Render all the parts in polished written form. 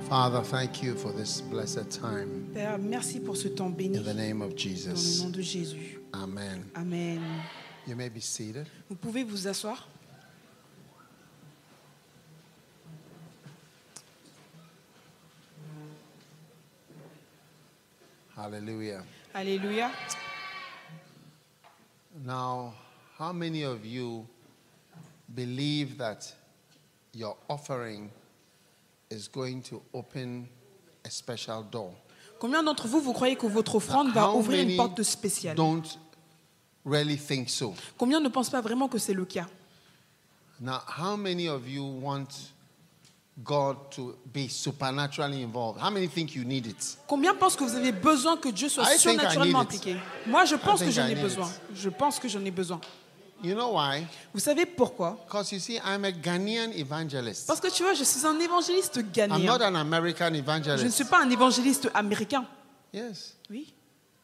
Father, thank you for this blessed time. Père, merci pour ce temps béni In the name of dans le Jesus. nom de Jésus. Amen. Amen. You may be seated. Vous pouvez vous asseoir. Hallelujah. Alléluia. Now, how many of you believe that your offering is going to open a special door? Combien d'entre vous, vous croyez que votre offrande va How ouvrir une many porte spéciale? don't really think so? Combien ne pensent pas vraiment que c'est le cas? Now, how many of you want God to be supernaturally involved? How many think you need it? Combien pensent que vous avez besoin que Dieu soit I think I surnaturellement need it. impliqué? Moi, je pense que think j'en I ai need besoin. it. Je pense que j'en ai besoin. You know why? Vous savez pourquoi? Because you see, I'm a Ghanaian evangelist. Parce que tu vois, je suis un évangéliste I'm ghanéen. not an American Je ne evangelist. suis pas un évangéliste américain. Yes. Oui.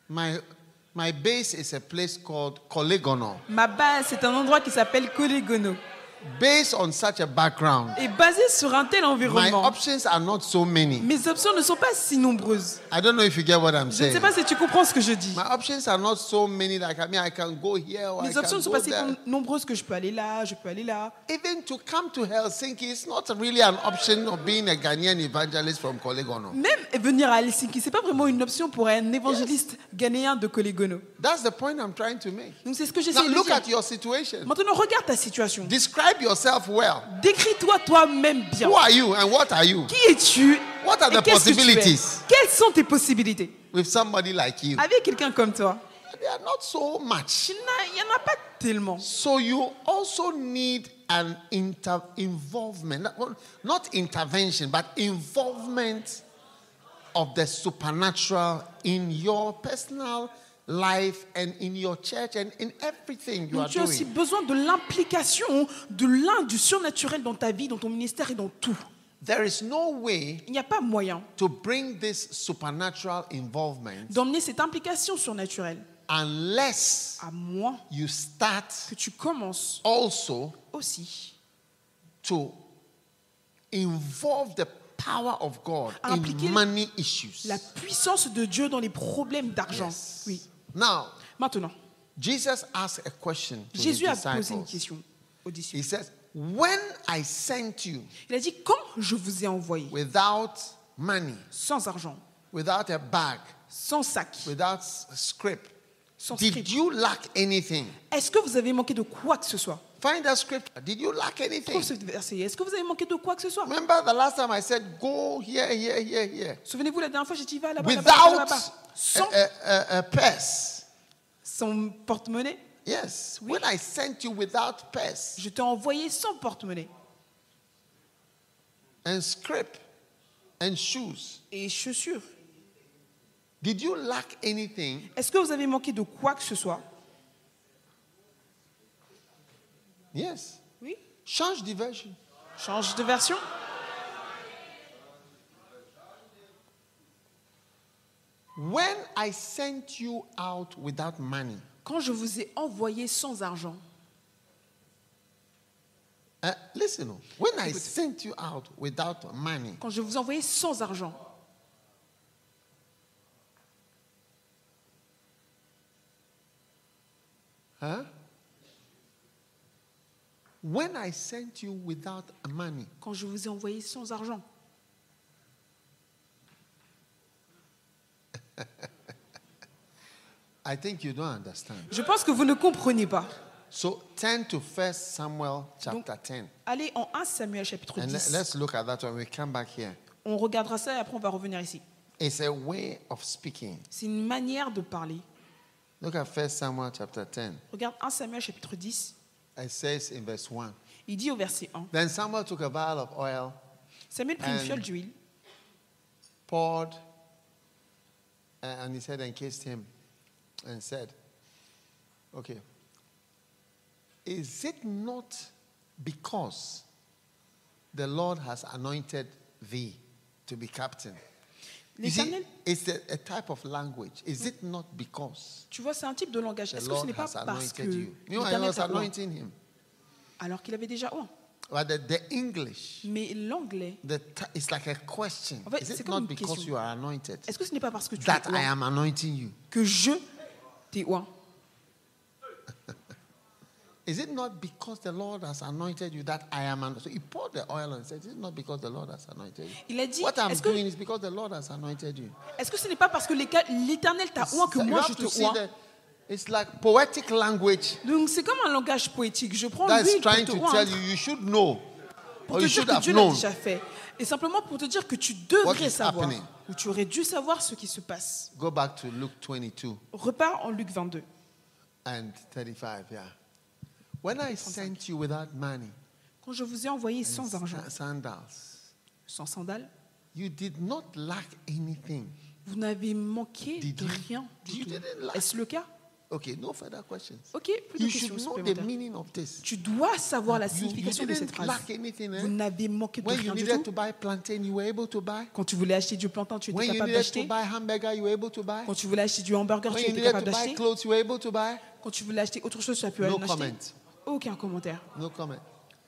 My base is a place called Kolegono. Ma base, c'est un endroit qui s'appelle Kolegono. Based on such a background, Et basé sur un tel my environnement, options are not so many. mes options ne sont pas si nombreuses. I don't know if you get what I'm Je ne saying. sais pas si tu comprends ce que je dis. My options are not so many that I can go here or I Mes options can ne sont go pas si there. nombreuses que je peux aller là, je peux aller là. Even to come to Helsinki, it's not really an option of being a Ghanaian evangelist from Kolegono. Même venir à Helsinki, c'est pas vraiment une option pour un évangéliste ghanéen de Kolegono. That's the point I'm trying to make. Donc c'est ce que Now j'essaie de look dire. at your situation. Maintenant, regarde ta situation. Describe yourself well. Décris-toi toi-même bien. Who are you and what are you? Qui es-tu? What are Et the qu'est-ce que tu es? possibilities Quelles sont tes possibilités? with somebody like you? Avec quelqu'un comme toi, They are not so much. il n'y en a pas tellement. So you also need an involvement, not intervention, but involvement of the supernatural in your personal life and in your church and in everything you Donc are tu as aussi doing. besoin de l'implication du surnaturel dans ta vie, dans ton ministère et dans tout. There is no way Il n'y a pas moyen to bring this supernatural involvement d'emmener cette implication surnaturelle unless à moins you start que tu commences also aussi to involve the power of God à impliquer in money issues. la puissance de Dieu dans les problèmes d'argent. Yes. Oui. Now, Maintenant, Jesus asked a question to his Jésus a posé une disciples. question aux He disciples. says, when I sent you Il a dit, quand je vous ai envoyé without money, sans argent, without a bag, sans sac, without a script, sans did script, you lack anything? est-ce que vous avez manqué de quoi que ce soit? Find that script. Did you lack anything? Trouve ce verset. Est-ce que vous avez manqué de quoi que ce soit? Remember the last time I said, go here, here, here, here. Souvenez-vous, la dernière fois, j'ai dit, va là-bas, là-bas, là-bas, Without là-bas. Sans a purse. son porte-monnaie. Yes. Oui. When I sent you without purse Je t'ai envoyé sans porte-monnaie and script and shoes, et chaussures. did you lack anything? Est-ce que vous avez manqué de quoi que ce soit? Yes. Oui. Change the version. Change de version. When I sent you out without money, Quand je vous ai envoyé sans argent, listen, when I sent you out without money, quand je vous ai envoyé sans argent, huh? When I sent you without money, quand je vous ai envoyé sans argent, I think you don't understand. je pense que vous ne comprenez pas. So turn to 1 Samuel chapter 10. Allez en 1 Samuel chapitre And 10. let's look at that when we come back here. On regardera ça et après on va revenir ici. It's a way of speaking. C'est une manière de parler. Look at 1 Samuel chapter 10. Regarde 1 Samuel chapitre 10. It says in verse 1. Il dit au verset 1. Then Samuel took a vial of oil, Samuel prit une And- fiole d'huile, poured, and he said, and kissed him, and said, okay, is it not because the Lord has anointed thee to be captain? You see, L'Éternel, it's a type of language. Is it not because tu vois, c'est un type de langage. the Est-ce que ce Lord n'est pas has parce que anointed you? You know, I l'Éternel was t'a oint anointing him. alors qu'il avait déjà oint? But the English, Mais l'anglais, it's like a question. En fait, Is c'est it comme not une because question. you are anointed est-ce que ce n'est pas parce que tu that es I oint am anointing you? que je t'ai oint? Is it not because the Lord has anointed you that I am anointed? So he poured the oil and said, is it not because the Lord has anointed you? Il a dit, What I'm est-ce doing is because the Lord has anointed you. que ce n'est pas parce que l'Éternel t'a oint que You moi je have to te see oint? it's like poetic language Donc c'est comme un langage poétique. Je prends that's l'huile pour trying te to oindre, tell you you should know pour or te you dire should que have Dieu l'a known déjà fait. Et simplement pour te dire que tu what devrais is savoir, happening. ou tu aurais dû savoir ce qui se passe. Go back to Luke 22 Repars en Luc 22. and 35, yeah. When I sent you without money, Quand je vous ai envoyé sans argent, sandals, sans sandales, you did not lack anything. vous n'avez manqué Did de you? rien du You tout. didn't lack. Est-ce le cas? Okay, no further questions. Ok, plus de You questions should know the supplémentaires. meaning of this. Tu dois savoir la You signification de cette didn't phrase. lack anything. Vous n'avez manqué de When you rien du needed tout. to buy plantain, you were able to buy. Quand tu voulais acheter du plantain, tu étais When you capable needed to d'acheter. buy hamburger, you were able to buy. Quand tu voulais acheter du hamburger, When tu you étais needed capable to buy d'acheter. clothes, you were able to buy. Quand tu voulais acheter autre chose, tu as pu No en acheter. comment. Aucun commentaire. No comment.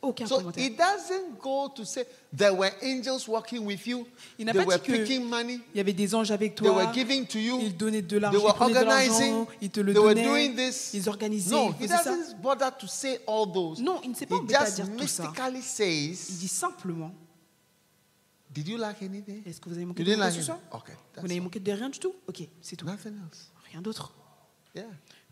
Aucun So commentaire. it doesn't go to say there were angels working with you. Il n'a They pas were dit que picking money. il y avait des anges avec They were toi. giving to you. Ils donnaient de They l'argent, were ils prenaient de organizing. l'argent, ils te le They were donnaient, doing this. ils organisaient, No, ils he faisaient ça. doesn't bother to say all those. Non, il ne s'est pas He embêté à just dire tout ça. mystically Il says, dit simplement, did you lack anything? est-ce que vous avez manqué You de didn't quoi lack que ce soit? anything? Okay, Vous that's n'avez all. manqué de rien du tout? Ok, c'est tout. Nothing else. Rien d'autre. Yeah.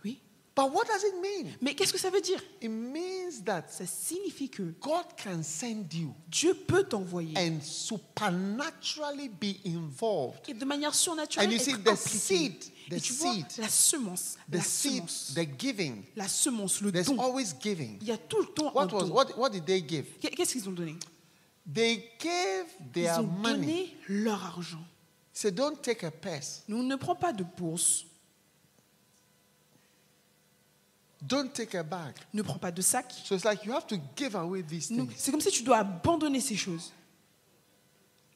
Oui. But what does it mean? Mais qu'est-ce que ça veut dire? It means that Ça signifie que God can send you Dieu peut t'envoyer and supernaturally be involved. et de manière surnaturelle And you être see, the impliqué. seed, Et tu vois, la semence, the seed, the giving, la semence, le there's don. always giving. Il y a tout le temps un What don. what did they give? Qu'est-ce qu'ils ont donné? They gave Ils their ont money. donné leur argent. So don't take a purse. Nous ne prends pas de bourse, Don't take a bag. ne prends pas de sac. So it's like you have to give away these Non, things c'est comme si tu dois abandonner ces choses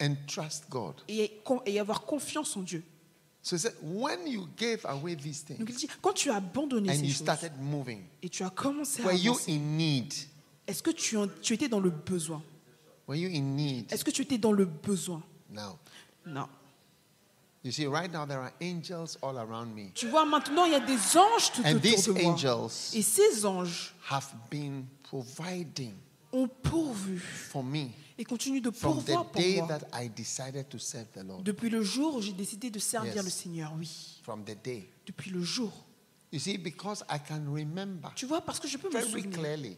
and trust God. et avoir confiance en Dieu. So it's like when you gave away these Donc things il dit, quand tu as abandonné and ces you choses started moving, et tu as commencé à were you avancer, in need? est-ce que tu étais dans le besoin? Were you in need? Est-ce que tu étais dans le besoin? No. Non. You see, right now there are angels all around me. Tu vois, maintenant, il y a des anges tout And autour these de moi. angels Et ces anges have been providing ont pourvu for me et continuent de from the pourvoir pour day moi. that I decided to serve the Lord. Depuis le jour où j'ai décidé de servir Yes. le Seigneur, oui. From the day. Depuis le jour. You see, because I can remember Tu vois, parce que je peux me very souvenir clearly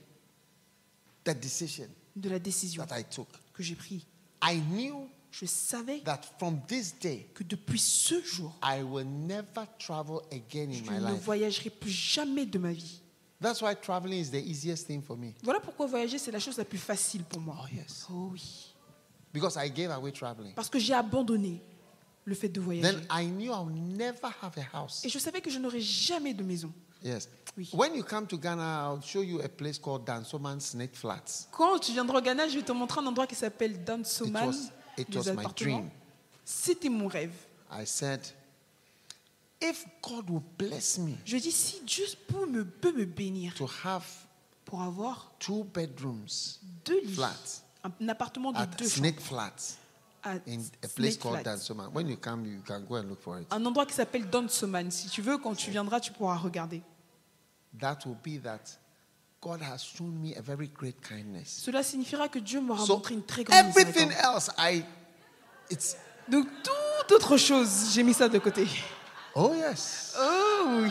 the decision de la décision that I took. que j'ai prise. I knew Je savais that from this day, que depuis ce jour, I will never travel again in je my ne life. voyagerai plus jamais de ma vie. That's why traveling is the easiest thing for me. Voilà pourquoi voyager, c'est la chose la plus facile pour moi. Oh, yes. Oh oui. Because I gave away traveling. Parce que j'ai abandonné le fait de voyager. Then I knew I would never have a house. Et je savais que je n'aurais jamais de maison. Yes. Oui. When you come to Ghana, I'll show you a place called Dansoman Snake Flats. Quand tu viendras au Ghana, je vais te montrer un endroit qui s'appelle Dansoman. It des was my appartements. dream. C'était mon rêve. I said, if God will bless me Je dis, si Dieu peut me bénir to have pour avoir 2 bedrooms 2 lits, flats un appartement de at 2 chambres Snake Flats à in a place Snake called Flats. Dansoman. When you come, you can go and look for it. Un endroit qui s'appelle Dansoman. Si tu veux, quand tu viendras, tu pourras regarder. That will be that God has shown me a very great kindness. Cela signifiera que Dieu m'aura So montré une très grande everything miséricorde. else, it's Donc, toute autre chose, j'ai mis ça de côté. oh yes. Oh oui.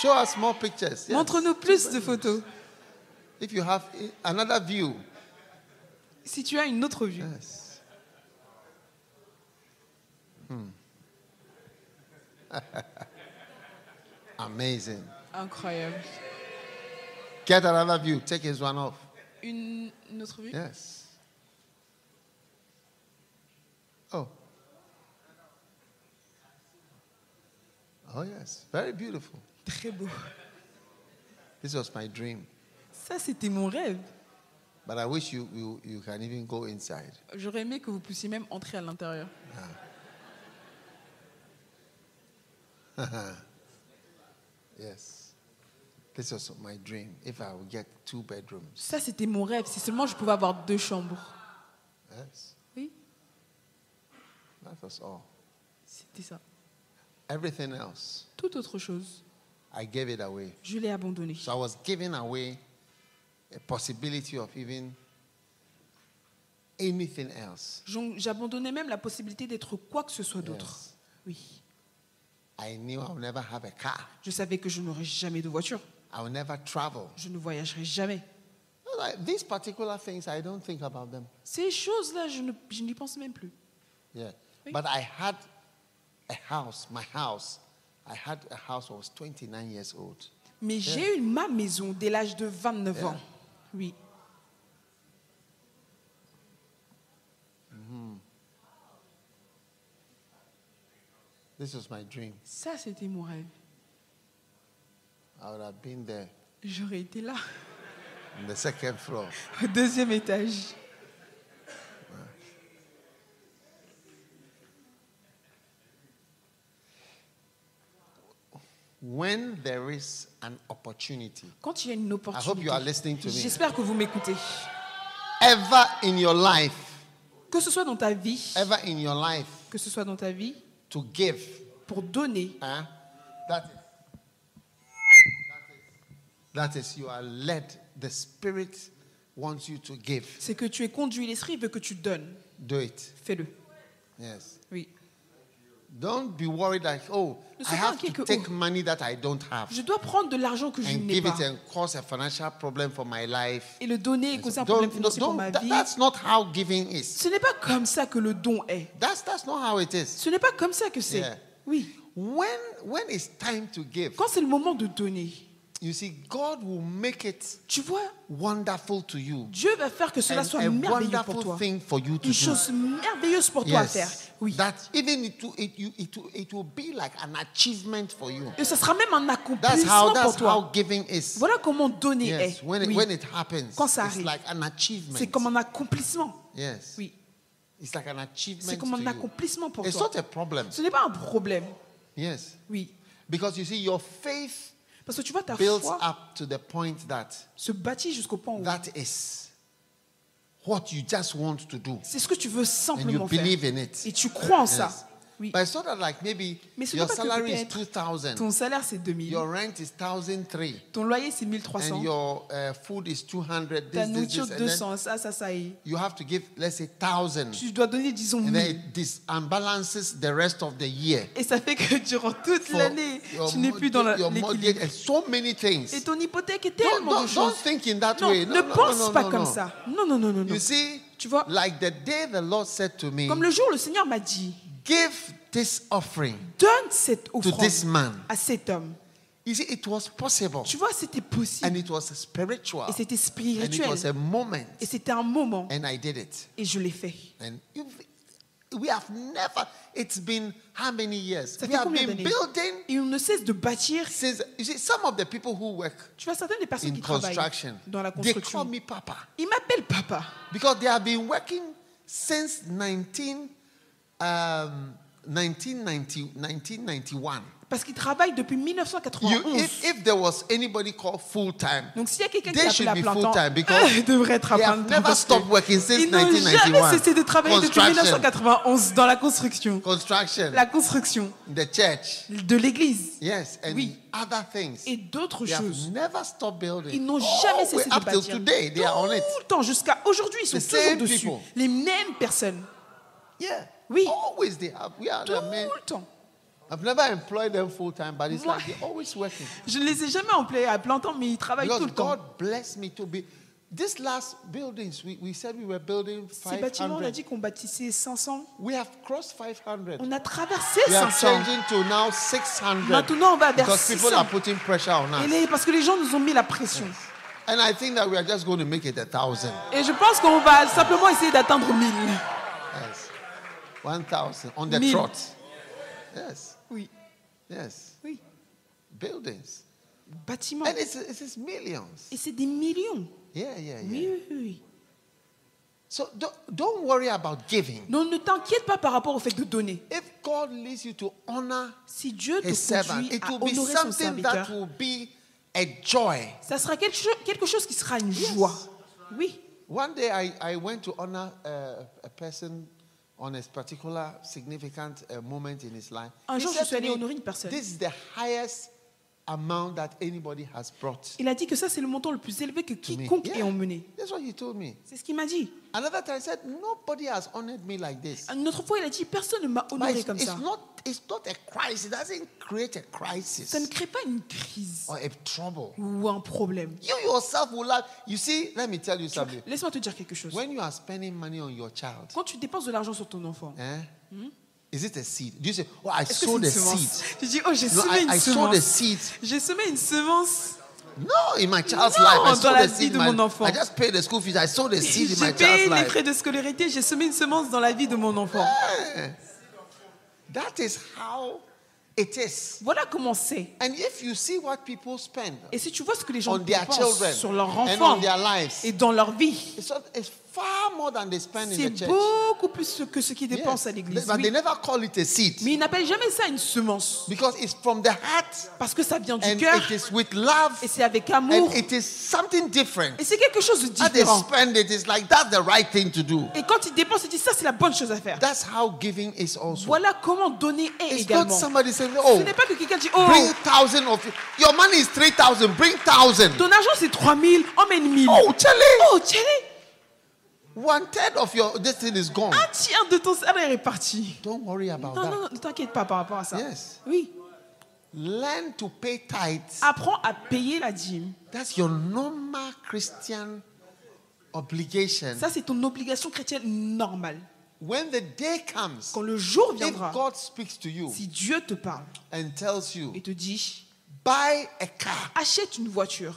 Show us more pictures. Yes. Montre-nous plus de photos. If you have another view. Si tu as une autre vue. Yes. Amazing. Incroyable. Get another view. Take his one off. Une autre vue. Yes. Oh. Oh, yes. Very beautiful. Très beau. This was my dream. Ça, c'était mon rêve. But I wish you can even go inside. J'aurais aimé que vous puissiez même entrer à l'intérieur. Yes. This was my dream. If I would get 2 bedrooms. Ça, c'était mon rêve. Si seulement je pouvais avoir 2 chambres. Yes. Oui, That was all. c'était ça. Everything else, Toute autre chose, I gave it away. je l'ai abandonné. So I was giving away a possibility of even anything else. J'abandonnais même la possibilité d'être quoi que ce soit d'autre. Yes. Oui. I knew I would never have a car. Je savais que je n'aurais jamais de voiture. I would never travel. Je ne voyagerai jamais. Like, these particular things, I don't think about them. Ces choses-là, je n'y pense même plus. Yeah. Oui. But I had a house, my house. I had a house that was 29 years old. Mais j'ai eu ma maison dès l'âge de 29 ans. Oui. This was my dream. Ça, c'était mon rêve. I would have been there J'aurais été là, on the second floor. au 2e étage. When there is an opportunity, Quand il y a une I hope opportunité, you are listening to me. j'espère que vous m'écoutez. Ever in your life, Que ce soit dans ta vie, ever in your life, que ce soit dans ta vie, to give, pour donner, that is, you are led. The Spirit wants you to give. c'est que tu es conduit, l'esprit veut que tu donnes. Do it. Fais-le. Yes. Oui. Don't be worried like, oh, Ne I sois pas have inquiet to que, take oh, money that I don't have je dois prendre de l'argent que je and n'ai give pas it and cause a financial problem for my life. et le donner et causer un problème financier pour ma vie. That's not how giving is. Ce n'est pas comme ça que le don est. That's not how it is. Ce n'est pas comme ça que c'est. Yeah. Oui. When it's time to give, Quand c'est le moment de donner, you see, God will make it tu vois, wonderful to you. Dieu va faire que cela And soit a merveilleux pour wonderful toi. thing for you to Une do. chose merveilleuse pour toi à faire. Oui. That even it will be like an achievement for you. Et ce sera même un That's accomplissement pour toi. how giving is. Voilà comment donner Yes, est. when Oui. it happens, Quand ça it's arrive, like an achievement. c'est comme un accomplissement. Yes. Oui. It's like an achievement C'est comme to un you. accomplissement pour It's toi. not a problem. Ce n'est pas un problème. Yes. Oui. Because you see, your faith Parce que tu vois, ta builds foi up to the point that se bâtit jusqu'au point où that is what you just want to do. c'est ce que tu veux And you simplement faire. believe in it. Et tu crois en Yes. ça. Oui. But it's not that like maybe Mais ce your n'est pas que salary is peut-être 2,000, ton salaire c'est 2000, your rent is 1,300, ton loyer c'est 1300, and your food is 200, ta this, nourriture and then 200, ça et you have to give, let's say, 1,000. tu dois donner disons And 1000. then it unbalances the rest of the year. Et ça fait que durant toute For l'année, your tu n'es plus dans your mortgage l'équilibre. and so many things. Et ton hypothèque est tellement de Don't choses. think in that Non, way. ne pense pas comme no. ça. Non, non, non, non, non. You see, Tu vois, like the day the Lord said to me, comme le jour où le Seigneur m'a dit, give this offering donne cette to offrande this man. à cet homme. You see, it was possible. Tu vois, c'était And possible. it was spiritual. Et c'était And it spirituel. was a moment. Et c'était un moment. And I did it. Et je l'ai fait. And we have never, it's been how many years? Ça We fait have combien been d'années? building Et on ne cesse de bâtir. since, you see, some of the people who work Tu vois, certaines des personnes in qui travaillent construction, dans la they call construction, me Papa. ils m'appellent papa. Because they have been working since 1991. Parce qu'ils travaillent depuis 1991. If there was anybody called full time, Donc s'il y a quelqu'un they qui should appelle be à plein full temps, time because ils devraient être à they plein have temps. never parce que stopped working since ils n'ont jamais 1991. cessé de travailler depuis Construction. 1991 dans la construction. Construction, La construction the church, de l'église yes, and Oui. other things. et d'autres They have choses. never stopped building. Ils n'ont jamais cessé de Up till bâtir. today, they are on it. Tout le temps, jusqu'à aujourd'hui, ils sont The toujours same dessus. people. Les mêmes personnes. Yeah. Oui. Always they have. We are Tout the men. le temps. I've never employed them full time, but it's Moi- like they're always working. Je ne les ai jamais employés à plein temps, mais ils travaillent tout Because le temps. God blessed me to be. This last buildings, we said we were building Ces bâtiments, on a 500. dit qu'on bâtissait 500. We have crossed 500. On a traversé We are 500. changing to now 600. Maintenant, on va vers Because people 600. are putting pressure on us. Parce que les gens nous ont mis la pression. And I think that we are just going to make it 1,000. Et je pense qu'on va simplement essayer d'atteindre 1000. Yes. 1,000 on the 1000. trot. Yes. Oui, Yes. oui. Buildings. Bâtiments. And it's millions. Et c'est des millions. Yeah, yeah, yeah. Oui, oui, oui. So don't worry about giving. Donc ne t'inquiète pas par rapport au fait de donner. If God leads you to honor Si Dieu te His servant, conduit it à will be honorer son something that serviteur, will be a joy. Ça sera quelque chose qui sera une joie. Oui. One day I went to honor a person on a particular significant moment in his life. Un jour, He je said suis to allée me, honorer une personne. this is the highest amount that anybody has brought. Il a dit que ça, c'est le montant le plus élevé que quiconque ait emmené. That's what he told me. C'est ce qu'il m'a dit. Another time he said, nobody has honored me like this. Une autre fois, il a dit, personne ne m'a But honoré comme ça. it's not a crisis. It doesn't create a Ça ne crisis crée pas une crise or a trouble. ou un problème. You yourself will have. You see, let me tell you something. Laisse-moi te dire quelque chose. When you are spending money on your child, Quand tu dépenses de l'argent sur ton enfant, is it a seed? Do you say, oh, I est-ce que c'est sowed une a semence? seed? Tu dis, oh, j'ai No, semé une I sowed a semence. seed. J'ai semé une semence. No, in my child's Non, life, I dans sowed la a vie seed. de mon enfant. I just paid the school fees. I sowed a seed in my J'ai child's payé les life. frais de scolarité, j'ai semé une semence dans la vie de mon enfant. That is how it is. Voilà comment c'est. And if you see what people spend Et si tu vois ce que les gens on their dépensent children sur leurs and enfants on their lives, et dans leur vie, it's far more than they spend in c'est the church. beaucoup plus que ce qu'ils dépensent à Yes. l'église. But Oui. they never call it a seed Mais ils n'appellent jamais ça une semence. because it's from the heart Parce que ça vient du and cœur it is with love et c'est avec and amour. it is something different. Et c'est quelque chose de As they différent. spend it, it's like that's the right thing to do. Et quand ils dépensent, ils disent ça, c'est la bonne chose à faire. That's how giving is also. Voilà comment donner est It's not également. somebody saying, Ce oh, n'est pas que quelqu'un dit, oh, bring 1,000 of it. Your money is 3,000. Bring 1,000. ton argent c'est 3000, emmène 1000. Oh, Charlie. Oh, tiens, 1/3 of your this thing is gone. un tiers de ton salaire est parti. Don't worry about Non, that. non, non, ne t'inquiète pas par rapport à ça. Yes. Oui. Learn to pay tithes. Apprends à payer la dîme. That's your normal Christian obligation. Ça, c'est ton obligation chrétienne normale. When the day comes, Quand le jour if viendra, God speaks to you si Dieu te parle and tells you, et te dit, buy a car achète une voiture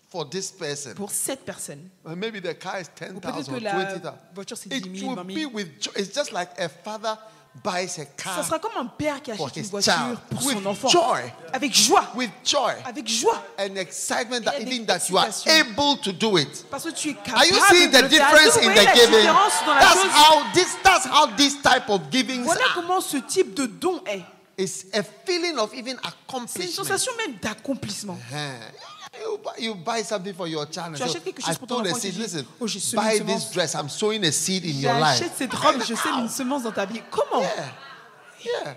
for this person, pour cette personne. or maybe the car is Ou 10,000 peut-être or que la 20,000. voiture c'est It 10 000, will 20 be 000. with joy. It's just like a father buys a Ça car sera comme un père qui for achète une his voiture child pour with son enfant. joy, Avec joie. with joy Avec joie. and excitement that Et even that you are excitation. able to do it. Parce que tu es capable Are you seeing de the le faire. difference Est-ce que in vous voyez the la giving? différence dans la chose? That's how this type of giving Voilà are. comment ce type de don est. It's a feeling of even C'est une accomplishment. sensation même d'accomplissement. You buy something for your child. Tu And achètes say, quelque chose I pour ton told a enfant, tu seed, dis, listen, oh, j'ai semé buy une this semence. dress. I'm sowing a seed in your life. J'achète cette robe, je sème une semence dans ta vie. Comment? Yeah.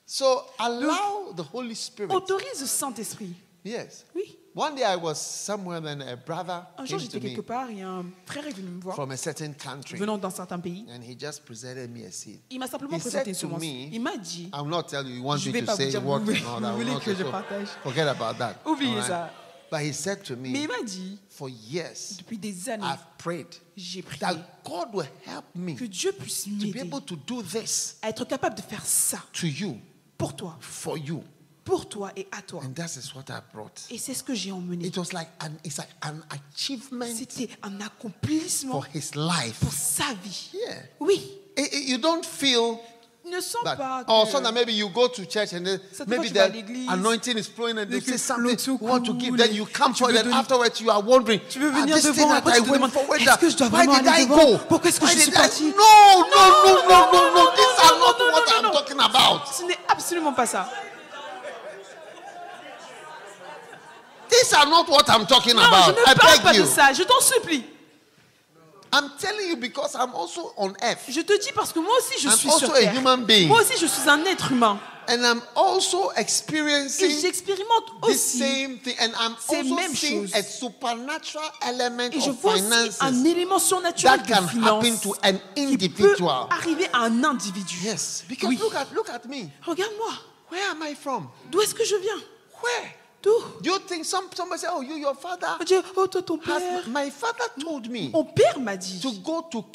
So allow the Holy Spirit. Autorise le Saint-Esprit. Yes. Oui. One day I was somewhere, then a brother Un jour, came j'étais to me quelque part et un frère est venu me voir, from a certain country, venant d'un certain pays. and he just presented me a seed. Il m'a simplement He présenté said une to semence. me, Il m'a dit, I will not tell you. You want Je me vais to pas vous say dire, what? vous voulez- No, vous I will voulez not que je so partage. forget about that. Oubliez All ça. But he said to Mais me, il m'a dit, for years, depuis des années, I've prayed j'ai prié that God will help me que Dieu puisse to be m'aider able to do this à être capable de faire ça to you, pour toi, for you. et à toi. And that is what I brought. Et c'est ce que j'ai emmené. It was like it's like an achievement C'était un accomplissement for his life. pour sa vie. Yeah. Oui. You don't feel Ne sens that, pas or que so that maybe you go to church and then Cette fois, maybe tu vas à the l'église, anointing is flowing and you dès que say something l'onction you want to give, coule then et you come tu forward veux and donner. afterwards you are wondering, Tu veux venir this devant, thing that après I tu te went demandes, forward, est-ce que je dois why vraiment did aller I devant? go? Pourquoi est-ce que Why je suis did I- parti? No, these are not what I'm non. talking about. Ce n'est absolument pas ça. These are not what I'm talking Non, je about. ne I parle pas beg de you. ça. Je t'en supplie. I'm telling you because I'm also on earth. Je te dis parce que moi aussi je I'm suis also sur a terre. human being. Moi aussi je suis un être humain. And I'm also Et experiencing j'expérimente this aussi. same thing. And I'm ces also mêmes seeing choses. a supernatural element Et je of vois aussi finances un élément surnaturel that de can happen finance to an qui peut individual. arriver à un individu. Yes, because Oui. look at me. Regarde-moi. Where am I from? D'où est-ce que je viens? Where? D'où? Do you think somebody say, "Oh, your father"? On dit, oh toi ton père. My father told me Mon père m'a dit to go to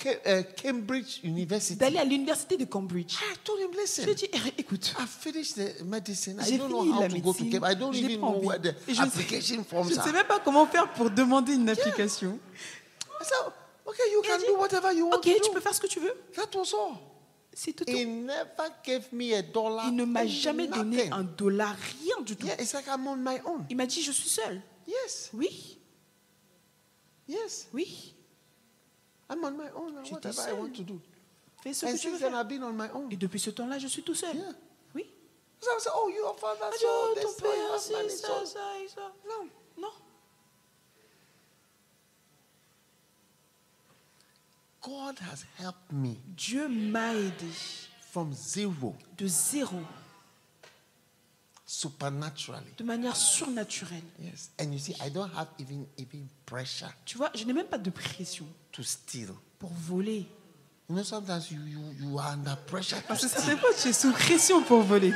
Cambridge University. d'aller à l'université de Cambridge. I told him, listen, Je lui ai dit, écoute, I finished the medicine. I j'ai don't know fini how la to go to médecine. Cambridge. I don't Je n'ai even pas know envie. where the Et je application ne forms sais are. même pas comment faire pour demander une application. I said, okay, you Il a can dit, do whatever you want ok, to tu do. peux faire ce que tu veux. That was all. C'est tout. He never gave me a dollar. Il ne m'a jamais donné nothing. $1, rien du tout. Yeah, it's like I'm on my own. Il m'a dit, je suis seul. Yes, Oui, yes. oui, I'm on my own. J'étais Whatever I seule. want to do. fais ce And que tu veux since then, faire. I've been on my own. Et depuis ce temps-là, je suis tout seul. Yeah. Oui. So I say, oh, your father, Ah, so oh, this, ton so you père, have c'est money, ça, so. ça et ça. No. Non. God has helped me Dieu m'a aidé from zero, de zéro, supernaturally. de manière surnaturelle. Yes. And you see, I don't have even pressure Tu vois, je n'ai même pas de pression to steal. pour voler. You know, sometimes you are under pressure to Parce que steal. certaines fois, tu es sous pression pour voler.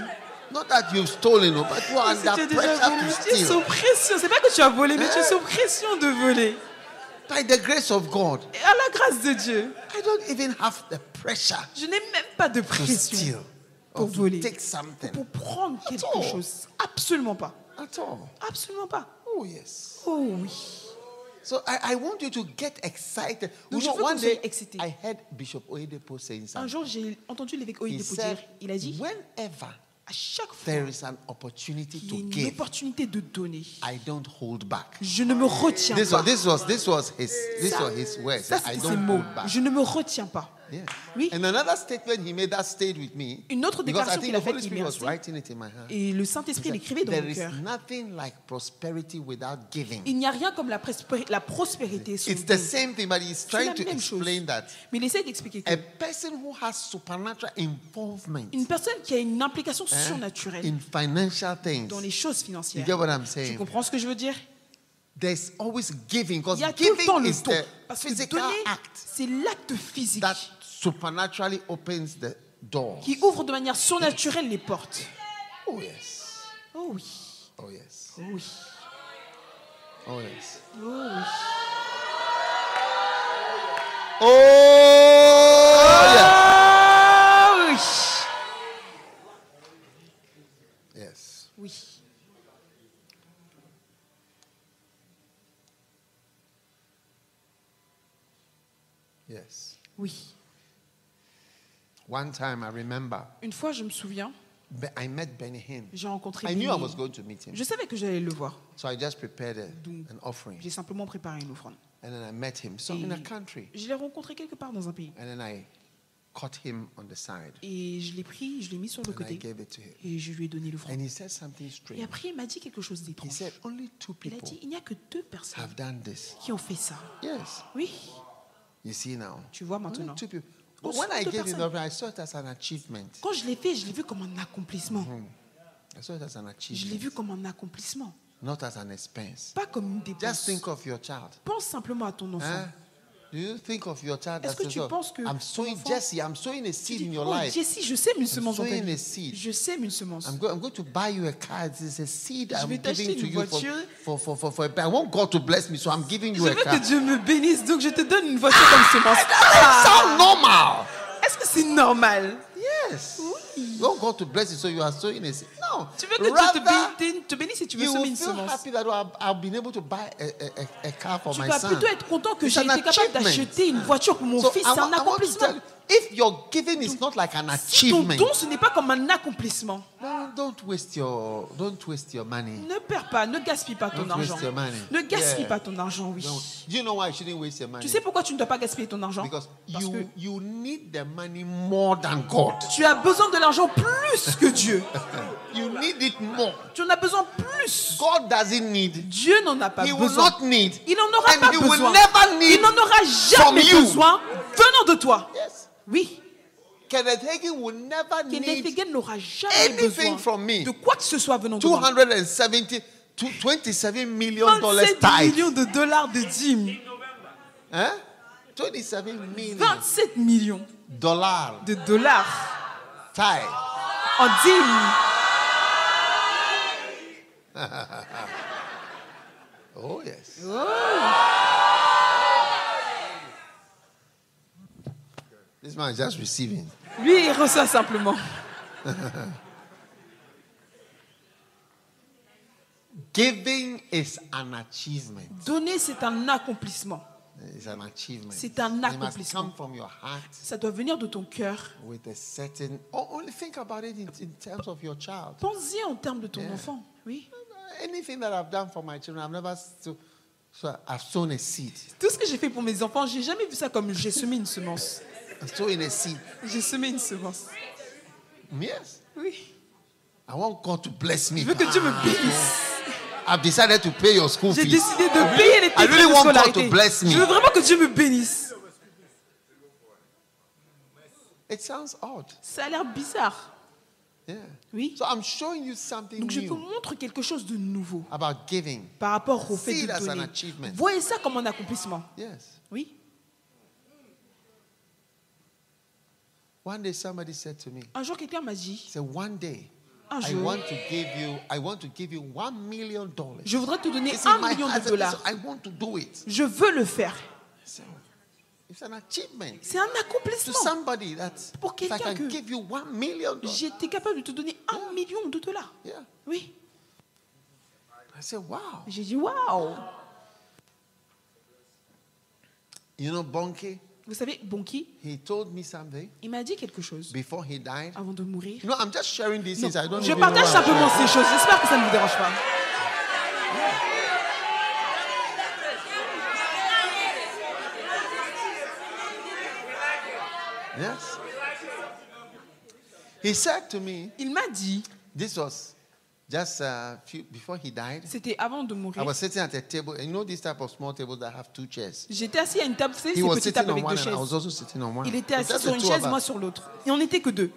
Not that you've stolen, but you are Si tu as under déjà pressure volé, to tu es sous steal. pression. C'est pas que tu as volé, mais tu es sous pression de voler. By the grace of God, Et à la grâce de Dieu, I don't even have the pressure je n'ai même pas de to pression steal pour or to voler, take something pour prendre quelque all. chose. Absolument pas. at all. Absolument pas. Oh, yes. Oh oui. So I want you to get excited. Donc, je veux One que vous day, soyez excités. I heard Bishop Oyedepo saying Un something. jour, j'ai entendu l'évêque He Oyedepo said, dire, il a dit, whenever à chaque fois there is an opportunity qu'il y to a une give, opportunité de donner, I don't hold back. je ne me retiens This pas. was his words. Ça, I c'était ses don't mots. hold back. Je ne me retiens pas. Yeah. Oui. And another statement he made that stayed with me. Une autre Because I déclaration think qu'il a the faite Holy qui Spirit m'est was restée. writing it in my heart. Et le Saint-Esprit He l'écrivait said, dans there mon is cœur. nothing like prosperity without giving. Il n'y a rien comme la prospérité sans It's the don. same thing, but he's C'est trying la to même chose. explain that Mais il essaie d'expliquer que a person who has supernatural involvement une personne qui a une implication surnaturelle in financial things, dans les choses you financières. get what I'm Tu saying? comprends ce que je veux dire? There's always giving, because Il y a tout le temps giving le is don. the Parce que physical donner, act c'est l'acte physique that supernaturally opens the door. qui ouvre de manière surnaturelle les portes. Oh yes, Oh oui. oh yes, Oh oui. oh yes. Oh oui. Oh yes, Ah oui. yes. Oui. Yes. Oui. One time I remember, Une fois, je me souviens, I met Benny Hinn. j'ai rencontré I knew I Benny. was going to meet him. Je savais que j'allais le voir. So I just prepared Donc, an offering. j'ai simplement préparé une offrande. And then I met him. So Et in a country. je l'ai rencontré quelque part dans un pays. And then I caught him on the side. Et je l'ai pris, je l'ai mis sur le And I côté. gave it to him. Et je lui ai donné l'offrande. And he said something Et strange. après, il m'a dit quelque chose He d'étrange. said, only two Il a people dit, il n'y a que 2 personnes have done this. qui ont fait ça. Yes. Oui, You see now. tu vois Only maintenant. 2 people. But Oh, when I deux gave him the personnes. offering, I saw it as an achievement. Quand je l'ai fait, je l'ai vu comme un accomplissement. I saw it as an Je l'ai achievement. vu comme un accomplissement. Not as an expense. Pas comme une Just dépense. think of your child. Pense simplement à ton enfant. Huh? Do you think of your child Est-ce as que tu well? penses que I'm ton sowing, enfant- Jesse, I'm sowing a Tu seed dis, in your oh life. Jessie, je sème une semence dans ta sowing a vie. seed. Je sème une semence. I'm going to buy you a car. It's a seed Je I'm vais t'acheter giving to une you voiture. I want God to bless me, so I'm giving Je you a veux car. que Dieu me bénisse, donc je te donne une voiture comme semence. It sounds normal. Est-ce que c'est normal? Yes. You want God to bless you, so you are sowing a seed. No. Tu veux que Dieu te bénisse et tu veux you semer will une feel semence. happy that I've been able to buy a car for Tu my vas son. plutôt être content que It's j'ai an été capable achievement. d'acheter une voiture pour mon So fils. I C'est un want to accomplissement. tell you, if your giving is not like an Si ton achievement, don, ce n'est pas comme un accomplissement. don't waste your money. Ne perds pas, ne gaspille pas ton Don't argent. waste your money. Ne gaspille Yeah. pas ton argent, oui. No. Do you know why you shouldn't waste your money? Tu sais pourquoi tu ne dois pas gaspiller ton argent? Because Parce que you need the money more than God. tu as besoin de l'argent plus que Dieu. You need it more. Tu en as besoin plus. God doesn't need. Dieu n'en a pas He will besoin. not need. Il n'en aura And pas he will besoin. never need Il n'en aura from jamais you. besoin venant de toi. Yes. Oui. Kenneth Hagin will never Kenneth need Hagin n'aura jamais anything besoin from me. de quoi que ce soit venant de moi. 27 million 27 tithe. millions de dollars de dîmes. Huh? 27 million 27 millions dollars de dollars tithe. en dîmes. Oh yes. This man is just receiving. Lui, il reçoit simplement. Giving is an achievement. Donner, c'est un accomplissement. It's an achievement. C'est un It must accomplissement. come from your heart Ça doit venir de ton cœur. with a certain. Oh, only think about it in terms of your child. Pense-y en termes de ton enfant. Oui. Anything that I've done for my children, I've never so I've sown a seed. Tout ce que j'ai fait pour mes enfants, j'ai jamais vu ça comme j'ai semé une semence. I'm sowing a seed. J'ai semé une semence. Yes. Oui. I want God to bless me. Je veux que Dieu me bénisse. I've decided to pay your school J'ai fees. décidé de payer les I frais really de want God scolarité. to bless me. Je veux vraiment que Dieu me bénisse. It sounds odd. Ça a l'air bizarre. Yeah. Oui. So I'm showing you something Donc je vous new montre quelque chose de nouveau about giving. par rapport au fait See de it as an donner. achievement. Voyez ça comme un accomplissement. Yes. Oui. One day somebody said to me, Un jour, quelqu'un m'a dit, he said, one day un I jour, want to give you $1 million. je voudrais te donner It's in 1 my million heart, de dollars. I want to do it. Je veux le faire. So, it's an achievement C'est un to accomplissement. somebody that Pour if I quelqu'un can que give you $1 million. j'étais capable de te donner 1 million de dollars. Yeah. Oui. I said, wow. J'ai dit, waouh. You know, Bonke, Vous savez, Bonki, he told me something il m'a dit quelque chose before he died. avant de mourir. You know, I'm just sharing these Non, things. I don't je even partage know why I'm simplement sharing. ces choses. J'espère que ça ne vous dérange pas. Yes. He said to me, Il m'a dit, this was just before he died. c'était avant de I mourir. was sitting at a table, and you know these type of small tables that have 2 chairs. J'étais assis à une table, vous savez, He ces was petites sitting tables on avec one, deux and I was chaises. also sitting on one. Il était assis Just sur the une two of chaise, moi us. sur l'autre. Et on n'était que deux.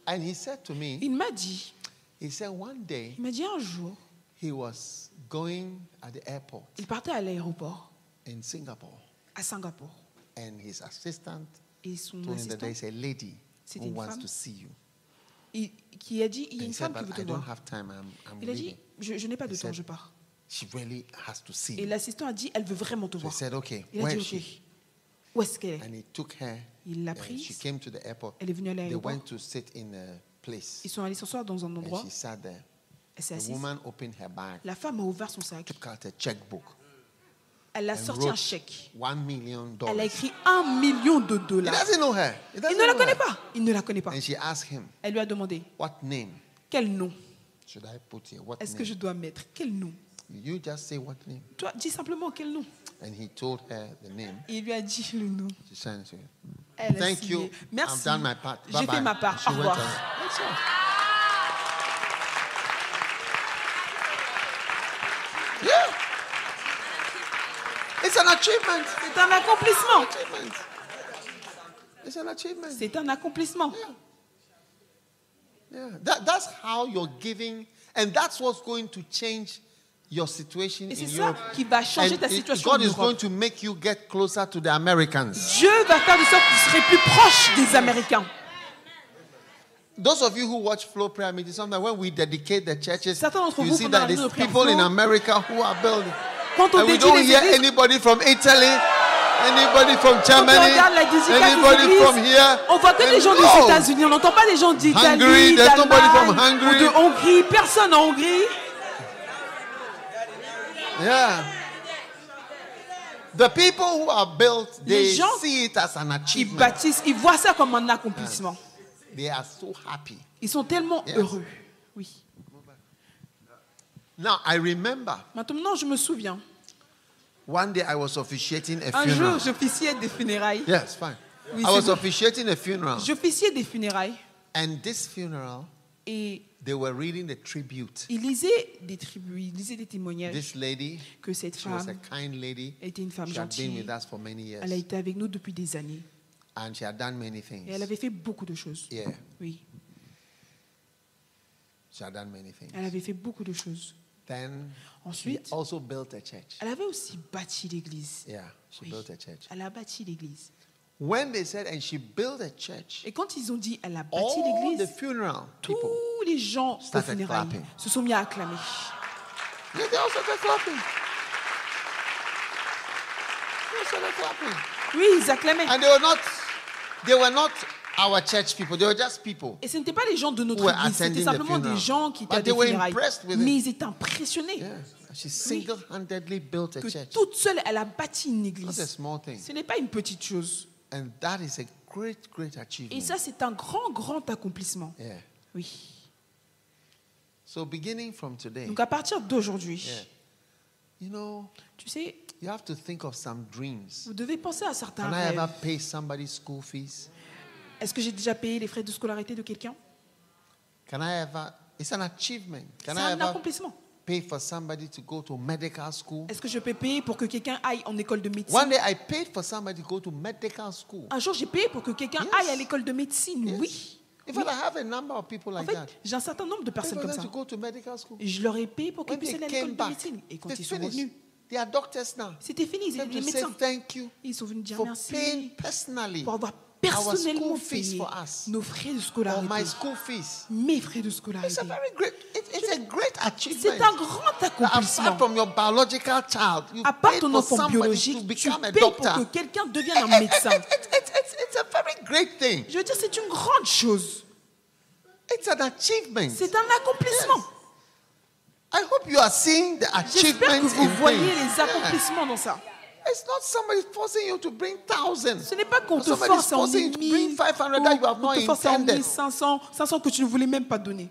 And he said to me, Il m'a dit, he said one day il m'a dit un jour, he was going at the airport il partait à l'aéroport in Singapore, à Singapour. and his assistant Et son told him that assistant there is a lady C'était who une wants femme. to see you. Qui a dit, il y a And he une said, femme qui but veut I te don't voir. have time. I'm Il a leaving. dit, je n'ai pas de He temps, said, je pars. She really has to see Et you. l'assistant a dit, elle veut vraiment te So he voir. said, okay, Il a where dit, is she? ok, où est-ce qu'elle est? And he took her. Il l'a and prise. she came to the airport. Elle est venue à They l'aéroport. went to sit in a place. Ils sont allés s'asseoir dans un And endroit. she sat there. Elle s'est The assise. woman opened her bag, La femme a ouvert son sac. took out a checkbook, Elle a and sorti un wrote chèque. $1 million. Elle a écrit 1 million de He dollars. doesn't know her. He Il doesn't ne la know connaît her. pas. Il ne la connaît pas. And she asked him, Elle lui a demandé, what name quel nom should I put here? What est-ce que name? je dois mettre? Quel nom? You just say what name. Toi, dis simplement quel nom. And he told her the name. Et il lui a dit le nom. She signed it. Elle a Thank signé. you. Merci. I've done my part. J'ai Bye-bye. fait ma part. She Au went revoir. on. That's all. Yeah. It's an achievement. C'est un accomplissement. Achievement. It's an achievement. C'est un accomplissement. Yeah. That's how you're giving, and that's what's going to change your situation Et in c'est ça Europe. qui va changer And ta situation God en is going Europe. to make you get closer to the Americans. Dieu va faire de sorte que vous serez plus proche des Américains. Those of you who watch Flow Prayer Meetings, sometimes when we dedicate the churches, Certains d'entre you vous, see pendant that la there's nuit de prière people in Flow, America who are building. Quand on And we dédie don't les hear églises, anybody from Italy, anybody from quand on Germany, regarde la dédicace anybody des from églises, here. on voit que And des gens no! des États-Unis. On n'entend pas des gens d'Italie, Hungary, there's nobody from d'Allemagne, ou Hungary. de Hongrie. Personne en Hongrie. Yeah. The people who are built, they Les gens see it as an Ils achievement. bâtissent, ils voient ça comme un accomplissement. They are so happy. Ils sont tellement Yes. heureux. Oui. Now, I remember Maintenant, je me souviens. one day I was officiating a Un funeral. jour, j'officiais des funérailles. Yes, fine. Oui, I c'est was bon. officiating a funeral. J'officiais des funérailles. And this funeral, Et they were reading the tribute. il lisait des tribus, il lisait des témoignages This lady, que cette she was a femme kind lady. était une femme She had been gentille. with us for many years. Elle a été avec nous depuis des années. And she had done many Et elle things. avait fait beaucoup de choses. Yeah, Oui, she had done many things. elle avait fait beaucoup de choses. Then she Ensuite, also built a church. elle avait aussi bâti l'église. Yeah, she Oui, built a church. elle a bâti l'église. When they said, and she built a church, Et quand ils ont dit elle a bâti all the l'église, funeral tous people, les gens aux started funérailles clapping. se sont mis à acclamer. yeah, they also started clapping. They started clapping. Oui, ils acclamaient. And they were not our church people. They were just people. Et ce n'étaient pas les gens de notre Who were église, c'était attending the simplement des funeral. gens qui étaient But à des they were funérailles. impressed with Mais it. ils étaient impressionnés Yeah, she single-handedly built a que church. toute seule, elle a bâti une Not a église. small thing. Ce n'est pas une petite chose. And that is a great, great Et achievement. ça, c'est un grand, grand accomplissement. Yeah. Oui. So beginning from today, Donc à partir d'aujourd'hui, yeah, you know, tu sais, you have to think of some dreams. vous devez penser à certains Can I ever rêves. pay somebody's school fees? Est-ce que j'ai déjà payé les frais de scolarité de quelqu'un? Can I ever, It's an achievement. Can C'est I un ever accomplissement. pay for somebody to go to medical school? Est-ce que je peux payer pour que quelqu'un aille en école de One médecine? day I paid for somebody to go to medical school. Un jour, j'ai payé pour que quelqu'un Yes. aille à l'école de médecine. Yes. Oui. In fact, I have a number of people En like fait, that. j'ai un certain nombre de Paid personnes for comme them ça. to go to medical school. Et je leur ai payé pour qu'ils When puissent they aller à came l'école de back, médecine. Et quand they ils sont finished. revenus, They are doctors now. c'était fini. Ils They étaient have les to say médecins. thank you Ils sont venus dire for merci paying personally pour avoir our personnellement school fees payé for us, nos frais de or my scolarité. school fees. Mes frais de It's scolarité. a very great. It's a great C'est achievement. un grand accomplissement. Apart from your biological child, you À part paid ton for enfant somebody to biologique, tu become a payes pour que doctor. quelqu'un devienne un médecin. It's a very great thing. Je veux dire, c'est une grande chose. It's an achievement. C'est un accomplissement. I hope you are seeing the J'espère que achievements vous in voyez things. les accomplissements dans ça. It's not somebody forcing you to bring thousands. Ce n'est pas qu'on te Somebody's force à en forcing you to bring 1000 500 that you have ou not te force à en intended. 1500, 500 que tu ne voulais même pas donner.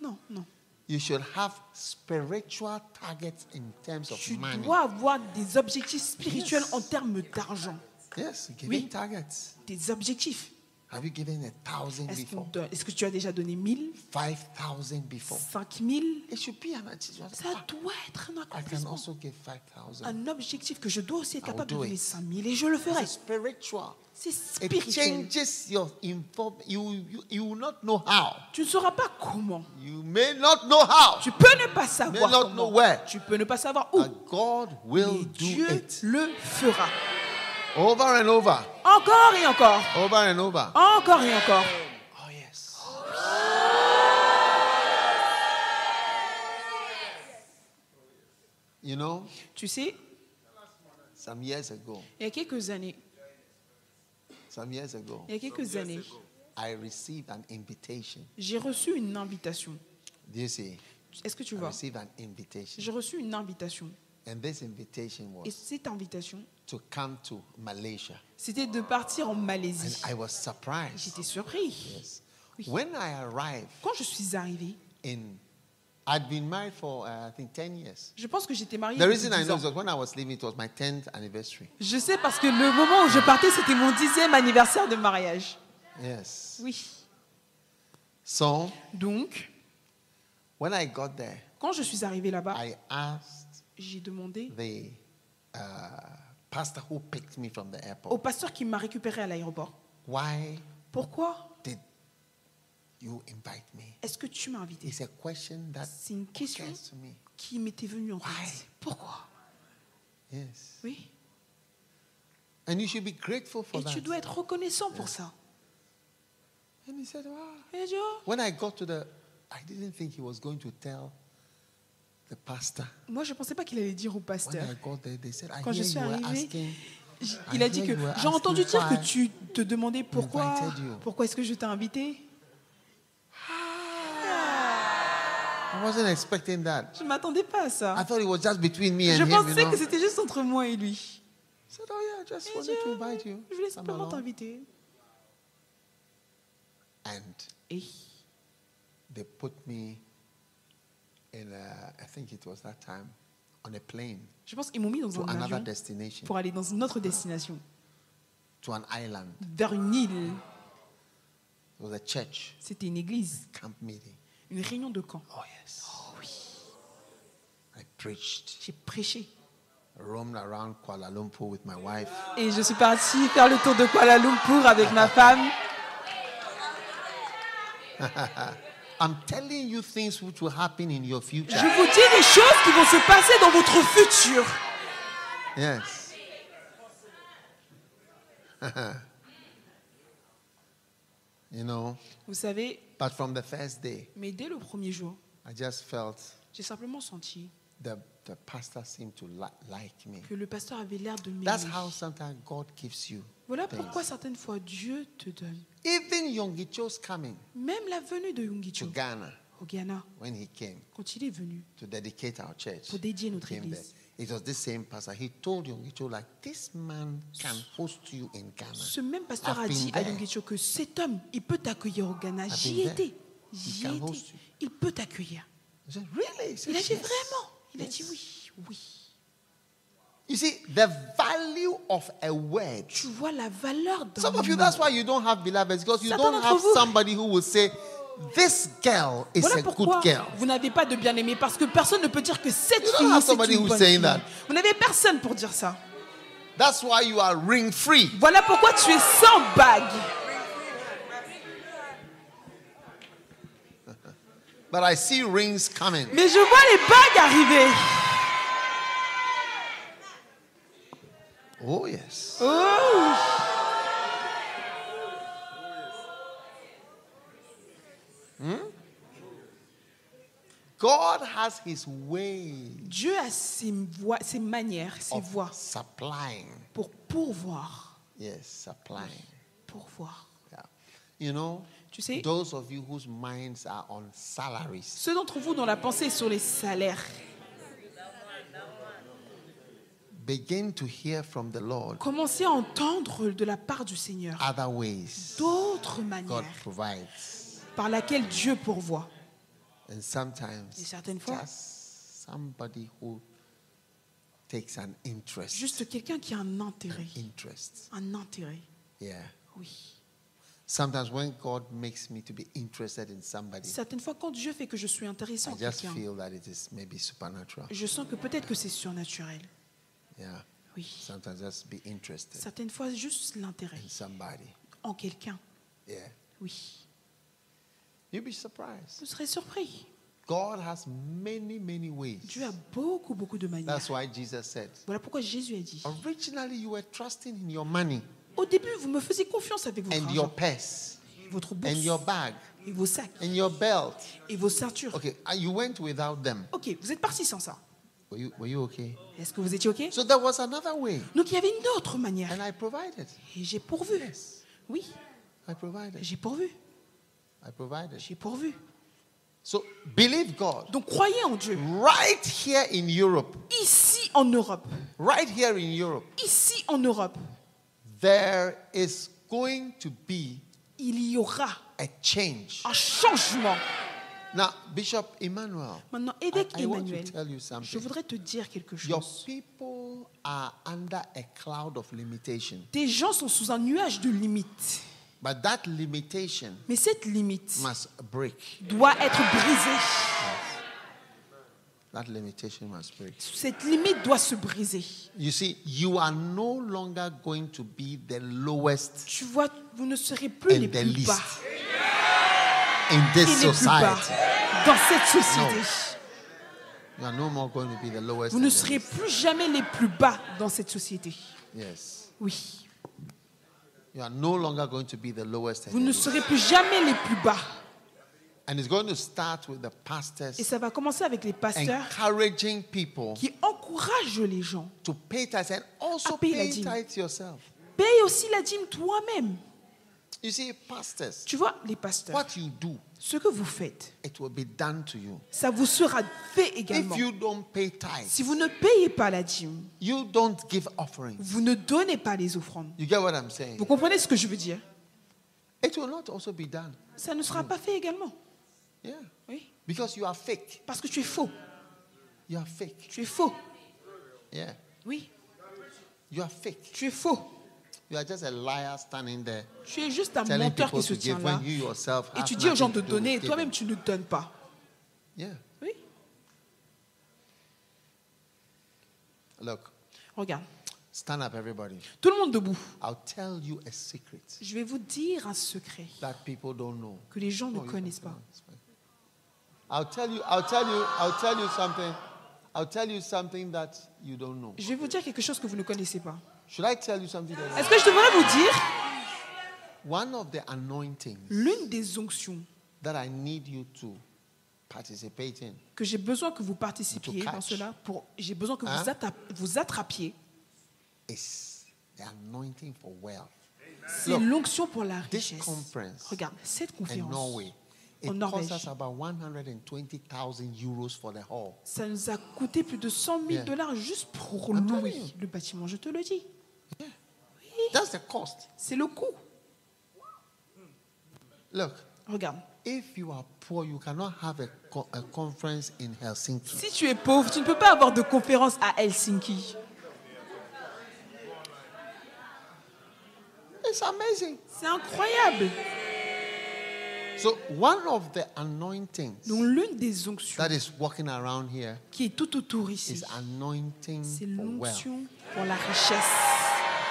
Non, non. You should have spiritual targets in terms of Tu money. dois avoir des objectifs spirituels Yes. en termes d'argent. Yes, giving Oui. targets. Des objectifs. Have you given 1,000 before? Est-ce que tu as déjà donné 1000, 5,000 before? 5000? It should be an achievement. Ça doit être un I can accomplissement. also give 5,000. Un objectif que je dois aussi être I will capable de do donner it. 5000 et je le ferai. It's spiritual. C'est It spirituel. changes your involvement. You will not know how. Tu ne sauras pas comment. You may not know how. Tu peux ne pas savoir not comment. know where. Tu peux ne pas savoir où. But God will Mais do Dieu it. le fera. Over and over. Encore et encore. Over and over. Encore et encore. Oh, yes. You know, Tu sais, some years ago, il y a quelques années, I received an invitation. j'ai reçu une invitation. Do you see? Est-ce que tu I vois? received an invitation. J'ai reçu une invitation. And this invitation Et was cette invitation, to come to Malaysia. c'était de partir en And Malaisie. I was surprised. J'étais surpris. Yes. Oui. When I arrived Quand je suis arrivée, I'd been married for, I think, 10 years. je pense que j'étais mariée The depuis reason I 10 know ans. is that when I was leaving, it was my 10th anniversary. Je sais parce que le moment où je partais, c'était mon 10e anniversaire de mariage. Yes. Oui. So, Donc, when I got there, quand je suis arrivée là-bas, I asked j'ai demandé the pastor who picked me from the au airport, pasteur qui m'a récupéré à l'aéroport, why pourquoi did you invite me? est-ce que tu m'as invité? It's a question that C'est une question occurs to me. qui m'était venue en Why? tête. Pourquoi? Yes. Oui. And you should be grateful for Et that. tu dois être reconnaissant pour ça. And he said, wow. Et Dieu, When I got to I didn't think he was going to tell the pastor. moi, je ne pensais pas qu'il allait dire au When pasteur. I got there, they said, I Quand je hear suis you were arrivée, asking. Il a dit que j'ai entendu dire que tu te demandais pourquoi est-ce que je t'ai invité. I wasn't expecting that. Je ne m'attendais pas à I ça. thought it was just between me and Je him, you pensais know. que c'était juste entre moi et lui. I said, oh yeah, just Et wanted to Dieu, invite you. je voulais Come simplement along. t'inviter. And Et they put me in I think it was that time, on a plane je pense qu'ils m'ont mis dans to un another avion destination, pour aller dans une autre destination, to an island. vers une île. It was a church C'était une église, camp meeting. une réunion de camp. Oh yes. Oh oui, I preached, j'ai prêché. roamed around Kuala Lumpur with my wife. Et je suis partie faire le tour de Kuala Lumpur avec ma femme. I'm telling you things which will happen in your future. Je vous dis des choses qui vont se passer dans votre futur. Yes. You know, Vous savez, but from the first day, mais dès le premier jour, I just felt j'ai simplement senti the pastor seemed to like me. que le pasteur avait l'air de m'aimer. That's how sometimes God gives you. Voilà things. pourquoi certaines fois Dieu te donne. Even Yongicho's coming Même la venue de Yongicho to Ghana au Ghana, when he came quand il est venu to dedicate our church, pour dédier notre came there. église, It was this same pastor. He told Yongicho, like, this man can host you in Ghana. ce même pasteur I've a dit been à there. Yongicho que cet homme, il peut t'accueillir au Ghana. I've J'y been there. étais. J'y can étais. host you. Il peut t'accueillir. I said, really? He said, Il a dit "Yes." vraiment. Il a Yes. dit oui, oui. You see, the value of a word. Tu vois la valeur d'un Some of you, mot. that's why you don't have beloveds, because you Certains don't d'entre have vous- somebody who will say, this girl is Voilà a good pourquoi girl. vous n'avez pas de bien-aimé, parce que personne ne peut dire que cette You don't fille have c'est somebody une who's bonne saying fille. that. Vous n'avez personne pour dire ça. That's why you are ring free. Voilà pourquoi tu es sans bague. But I see rings coming. Mais je vois les bagues arriver. Oh yes. Oh. God has his way Dieu a ses voies, ses manières, ses of voies supplying. pour pourvoir. Yes, supplying. Pourvoir. Yeah. You know, Tu sais, those of you whose minds are on salaries, ceux d'entre vous dont la pensée est sur les salaires, begin to hear from the Lord commencez à entendre de la part du Seigneur other ways d'autres God manières provides. par laquelle Dieu pourvoit. And sometimes Et certaines fois, just somebody who takes an interest. juste quelqu'un qui a un intérêt. Interest. Un intérêt, Yeah. oui. Sometimes when God makes me to be interested in somebody, Certaines fois, quand Dieu fait que je suis intéressant I en just quelqu'un, feel that it is maybe supernatural. je sens que peut-être que c'est surnaturel. Yeah. Oui. Sometimes just be interested Certaines fois, juste l'intérêt in somebody. en quelqu'un. Yeah. Oui. You'll be surprised. Vous serez surpris. God has many, many ways. Dieu a beaucoup, beaucoup de manières. That's why Jesus said, Voilà pourquoi Jésus a dit, originally you were trusting in your money au début, vous me faisiez confiance avec votre and your argent, purse votre and bourse, your bag et vos sacs, and your belt. et vos ceintures. Okay, and you went without them. Ok, vous êtes partis sans ça. Were you okay? Est-ce que vous étiez ok? So there was another way, Donc il y avait une autre manière. and I provided. Et j'ai pourvu. Yes, Oui, I provided. j'ai pourvu. I provided. J'ai pourvu. So believe God. Donc croyez en Dieu. Right here in Europe, Ici en Europe, right here in Europe, ici en Europe, there is going to be il y aura a change. un changement. Now, Bishop Emmanuel, Maintenant, évêque I want Emmanuel, to tell you je something. voudrais te dire quelque Your chose. people are under a cloud of limitation. Des gens sont sous un nuage de limites. But that limitation Mais cette limite must break. doit être brisée. That limitation must break. Cette limite doit se briser. You see, you are no longer going to be the lowest Tu vois, vous ne serez plus and les the plus least bas in et this les plus bas society. dans cette société. You are no more going to be the lowest Vous and ne the serez least. plus jamais les plus bas dans cette société. Yes. Oui. You are no longer going to be the lowest and Vous the ne least. serez plus jamais les plus bas. And it's going to start with the pastors Et ça va commencer avec les pasteurs encouraging people qui encouragent les gens. to pay tithes and also À payer la pay dîme. tithes yourself. Paye aussi la dîme toi-même. You see, pastors, Tu vois, les pasteurs, what you do, ce que vous faites, it will be done to you. ça vous sera fait également. If you don't pay Si tithes, vous ne payez pas la dîme, you don't give offerings. vous ne donnez pas les offrandes. You get what I'm saying? Vous comprenez ce que je veux dire? It will not also be done. Ça ne sera pas fait également. Yeah. Oui. Because you are fake. Parce que tu es faux. You are fake. Tu es faux. Yeah. Oui. You are fake. Tu es faux. You are just a liar standing there Tu es juste un telling menteur people qui se to tient give là. when you yourself Et have tu dis aux gens nothing de to do with donner et giving. toi-même tu ne donnes pas. Yeah. Oui. Look, Regarde. stand up, everybody. Tout le monde debout. I'll tell you a secret Je vais vous dire un secret that people don't know. que les gens ne Oh, you connaissent can- pas. it's fine. I'll tell you something that you don't know. Je vais vous dire quelque chose que vous ne connaissez pas. Should I tell you something that Est-ce que je devrais vous dire one of the anointings l'une des onctions that I need you to participate in que j'ai besoin que vous participiez To catch. dans cela, j'ai besoin que Hein? vous attrapiez, is the anointing for wealth. c'est Look, l'onction pour la this richesse. conference Regarde, cette in conférence Norway, en it cost Norvège, us about 120,000 euros for the hall. ça nous a coûté plus de 100 000 Yeah. dollars juste pour I'm louer telling you. le bâtiment, je te le dis. That's the cost. C'est le coût. Look, Regarde, if you are poor, you cannot have a conference in Helsinki. si tu es pauvre, tu ne peux pas avoir de conférence à Helsinki. It's amazing. C'est incroyable. So one of the anointings Donc l'une des onctions that is walking around here qui est tout autour ici, is anointing c'est for wealth. l'onction pour la richesse.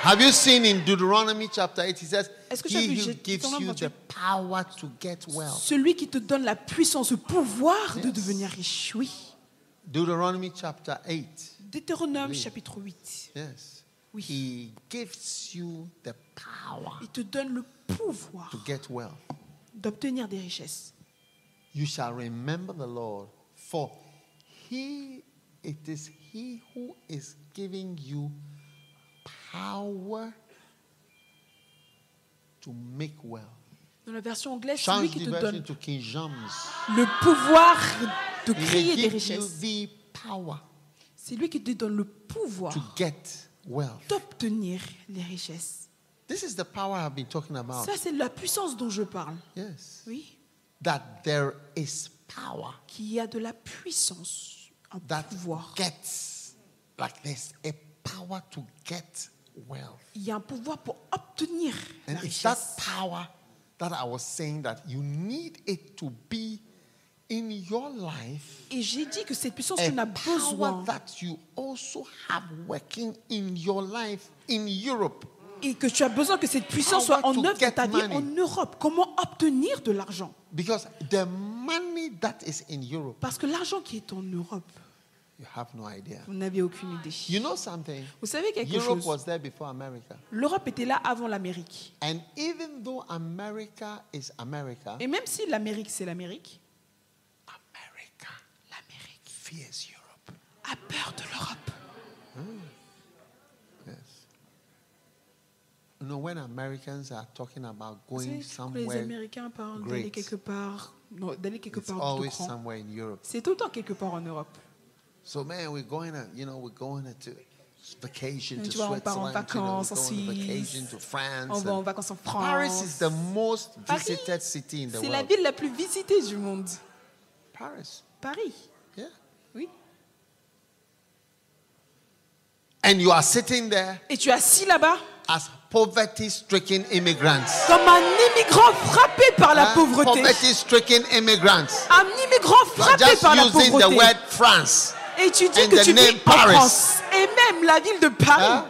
Have you seen in Deuteronomy chapter 8, he says, Est-ce que tu as he vu, who gives you the power to get wealth. Celui qui te donne la puissance, le pouvoir de devenir riche. Oui. Deuteronomy chapter 8. Deutéronome chapitre 8. Yes. Oui. He gives you the power Il te donne le pouvoir to get wealth. d'obtenir des richesses. You shall remember the Lord, for it is he who is giving you power to make wealth. Dans la version anglaise, c'est Change lui qui the te version donne to King James. le pouvoir de He créer will des give richesses. you the power C'est lui qui te donne le pouvoir to get wealth. d'obtenir les richesses. This is the power I've been talking about. Ça, c'est la puissance dont je parle. Yes. Oui. That there is power Qu'il y a de la puissance, un that pouvoir. gets, like there's a power to get wealth. Il y a un pouvoir pour obtenir la And it's that richesse. power that I was saying that you need it to be in your life. Et j'ai dit que cette puissance, A tu en as power besoin. that you also have working in your life in Europe. Et que tu as besoin que cette puissance Power soit en to œuvre dans get ta vie money. en Europe. Comment obtenir de l'argent? Because the money that is in Europe, Parce que l'argent qui est en Europe, you have no idea. vous n'avez aucune idée. You know something? Vous savez quelque Europe chose? was there before America. L'Europe était là avant l'Amérique. And even though America is America, Et même si l'Amérique, c'est l'Amérique, America l'Amérique fears Europe. a peur de l'Europe. Yes. You know, when Americans are talking about Vous going savez, quand les somewhere, Américains parlent great. d'aller quelque part, non, d'aller quelque it's part de always grand, somewhere in Europe. c'est tout le temps quelque part en Europe. So, man, we're going to vacation to Tu vois, on part en Switzerland. vacances en we're going on vacation Suisse. to France. On va en and vacances en Paris is France. the most Paris, visited city in the c'est la world. ville la plus visitée du monde. Paris, Paris, yeah. oui. And you are sitting there Et tu es assis là-bas as poverty-stricken immigrants. comme un immigrant frappé par la pauvreté. Poverty-stricken immigrants. Un immigrant You are frappé just par la using the pauvreté. word France. Et tu dis and que the tu name vis en Paris. France. Et même la ville de Paris.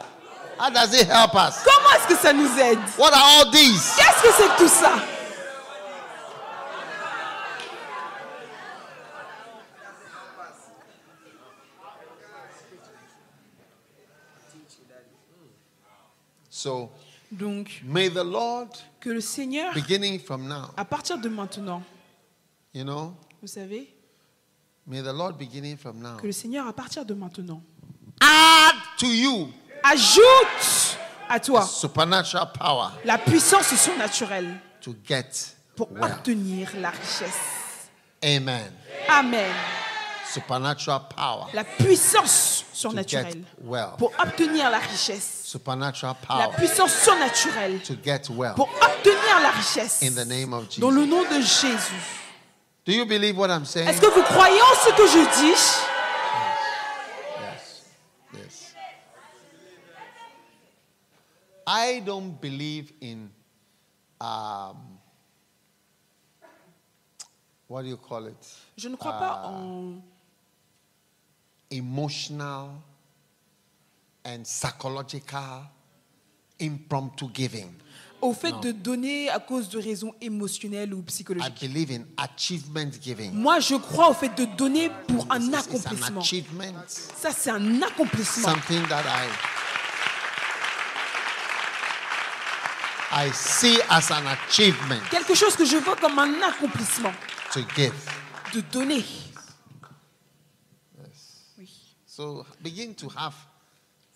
How does it help us? Comment est-ce que ça nous aide? What are all these? Qu'est-ce que c'est que tout ça? So, Donc, may the Lord, que le Seigneur, beginning from now, à partir de maintenant, you know, vous savez, may the Lord, beginning from now, que le Seigneur, à partir de maintenant, add to you ajoute à toi supernatural power la puissance surnaturelle to get pour wealth. obtenir la richesse. Amen. Amen. Supernatural power La puissance to get surnaturelle wealth. pour obtenir la richesse. Supernatural La power puissance surnaturelle to get wealth. pour obtenir la richesse. In the name of Dans le Jesus. nom de Jésus. Do you believe what I'm saying? Est-ce que vous croyez en ce que je dis? Yes. Yes. I don't believe in what do you call it? Je ne crois pas en Emotional and psychological impromptu giving. au fait de donner à cause de raisons émotionnelles ou I psychologiques. believe in achievement giving. Moi, je crois au fait de donner pour un It's an accomplissement. achievement, Ça, c'est un accomplissement. something that I see as an achievement Quelque chose que je vois comme un accomplissement. to give. De donner. Oui. So begin to have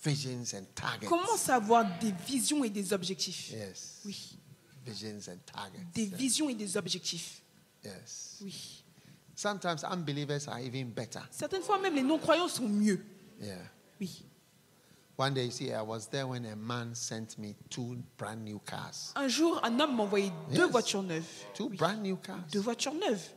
visions and targets. Commence à avoir des visions et des objectifs. Yes. Oui. Visions and targets. Des visions et des objectifs. Yes. Oui. Sometimes unbelievers are even better. Certaines fois même les non-croyants sont mieux. Yeah. Oui. One day, you see, I was there when a man sent me 2 brand new cars. Un jour, un homme m'a envoyé 2 Yes. voitures neuves. 2 Oui. brand new cars. 2 voitures neuves.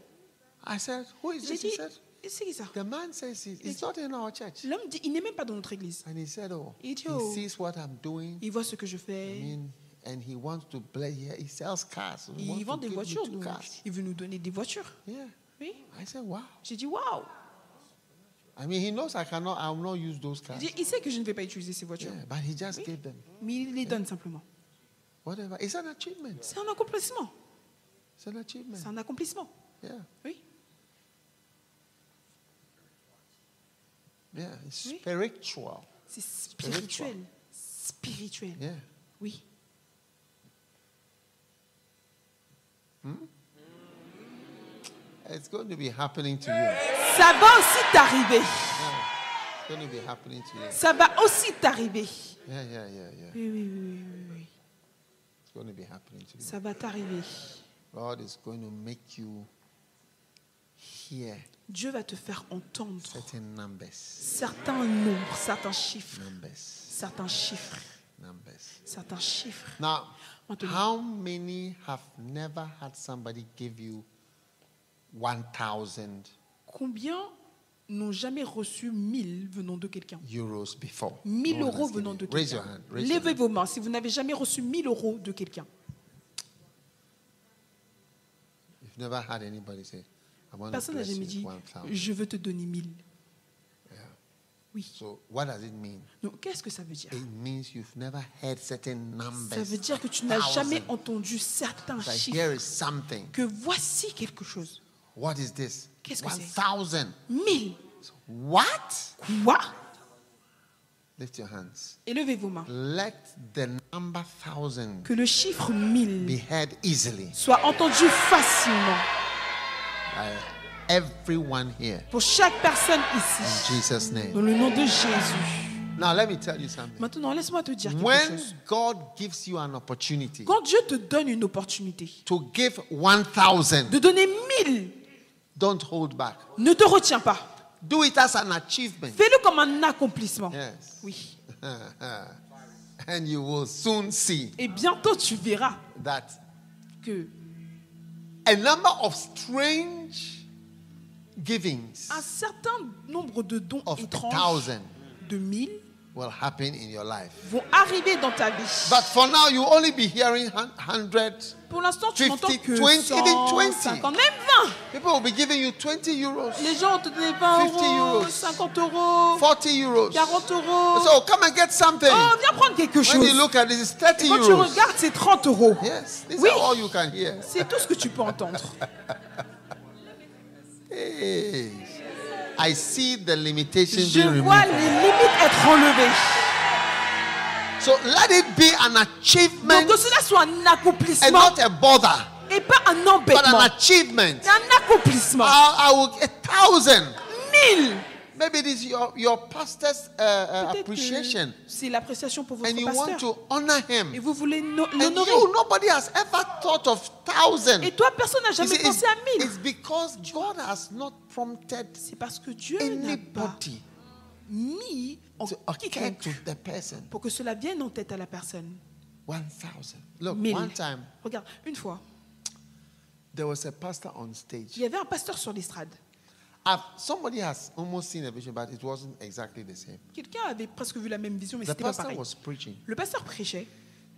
I said, who is J'ai this? He dit, said, c'est qui ça? the man says he's not in our church. L'homme dit, il n'est même pas dans notre église. And he said, oh, Il dit, he oh. sees what I'm doing. Il voit ce que je I fais. mean, And he wants to bless. He sells cars. Il vend des voitures, donc il veut nous donner des voitures. Yeah. Oui. I said, wow. J'ai dit waouh. I mean, he knows I will not use those cars. Il sait que je ne vais pas utiliser ces voitures. Yeah, but he just gave them. Mais il les donne simplement. Whatever. It's an achievement. C'est un accomplissement. It's an achievement. C'est un accomplissement. Yeah. Oui. Yeah, it's spiritual. C'est spirituel. Spirituel. Yeah. Oui. It's going to be happening to you. Ça va aussi t'arriver. Yeah. It's going to be happening to you. Ça va aussi t'arriver. Yeah. Oui. It's going to be happening to you. Ça va t'arriver. God is going to make you hear Dieu va te faire entendre certain numbers. certains nombres, certains chiffres. Now, Maintenant, how many have never had somebody give you 1,000 combien n'ont jamais reçu 1000 venant de quelqu'un? euros before? 1000 No one euros has given venant de you. Raise quelqu'un. your hand. Raise your Levez hand. vos mains si vous n'avez jamais reçu 1000 euros de quelqu'un. You've never had anybody say, I want to Personne n'a bless jamais you dit 1,000. je veux te donner 1000. Yeah. Oui. So what does it mean? Donc qu'est-ce que ça veut dire? It means you've never heard certain numbers. Ça veut dire que tu n'as jamais entendu certains Like, chiffres. here is something. Que voici quelque chose. What is this? Qu'est-ce que c'est? 1,000. 1000. What? Quoi? Lift your hands. Élevez vos mains. Let the number 1,000 Que le chiffre 1000 be heard easily soit entendu facilement by everyone here. pour chaque personne In ici. Jesus' Dans name. le nom de Jésus. Now let me tell you something. Maintenant, laisse-moi te dire quelque When chose. God gives you an opportunity Quand Dieu te donne une opportunité to give 1,000, de donner 1000, don't hold back. ne te retiens pas. Do it as an achievement. Fais-le comme un accomplissement. Yes. Oui. And you will soon see Et bientôt, tu verras that que a number of strange givings un certain nombre de dons of étranges 1,000 de 1000 will happen in your life. vont arriver dans ta vie. But for now, you only be hearing 100. Pour l'instant, tu 50, n'entends que 20, 100, even 20. 50, même 20. People will be giving you 20 euros, Les gens ont te donné 20 50 euros, euros, 50 euros, 40 euros. 40 euros. So come and get something. Oh, viens prendre quelque When chose. you look at it, it's 30 Quand tu euros. regardes, c'est 30 euros. Yes, these Oui. are all you can hear. C'est tout ce que tu peux entendre. Hey, I see the limitations Je being vois removed. les limites être enlevées. So let it be an achievement Donc que cela soit un and accomplissement not a bother, et pas un but embêtement. an achievement. C'est un accomplissement. I will 1,000. 1000. Maybe it is your pastor's Peut-être appreciation, que c'est l'appréciation pour votre and you want pasteur. to honor Et him. vous voulez And l'honorer. you, nobody has ever thought of 1,000. Et toi, personne n'a You jamais see, pensé à 1000. it's because God has not prompted C'est parce que Dieu n'a pas anybody mis en to occur quiconque to the person. pour que cela vienne en tête à la personne. 1,000. Look, 1000. one time Regarde, une fois, there was a pastor on stage. il y avait un pasteur sur l'estrade. Somebody has almost seen a vision, but it wasn't exactly the same. Quelqu'un avait presque vu la même vision, mais The c'était pas pastor pareil. was preaching. Le pasteur prêchait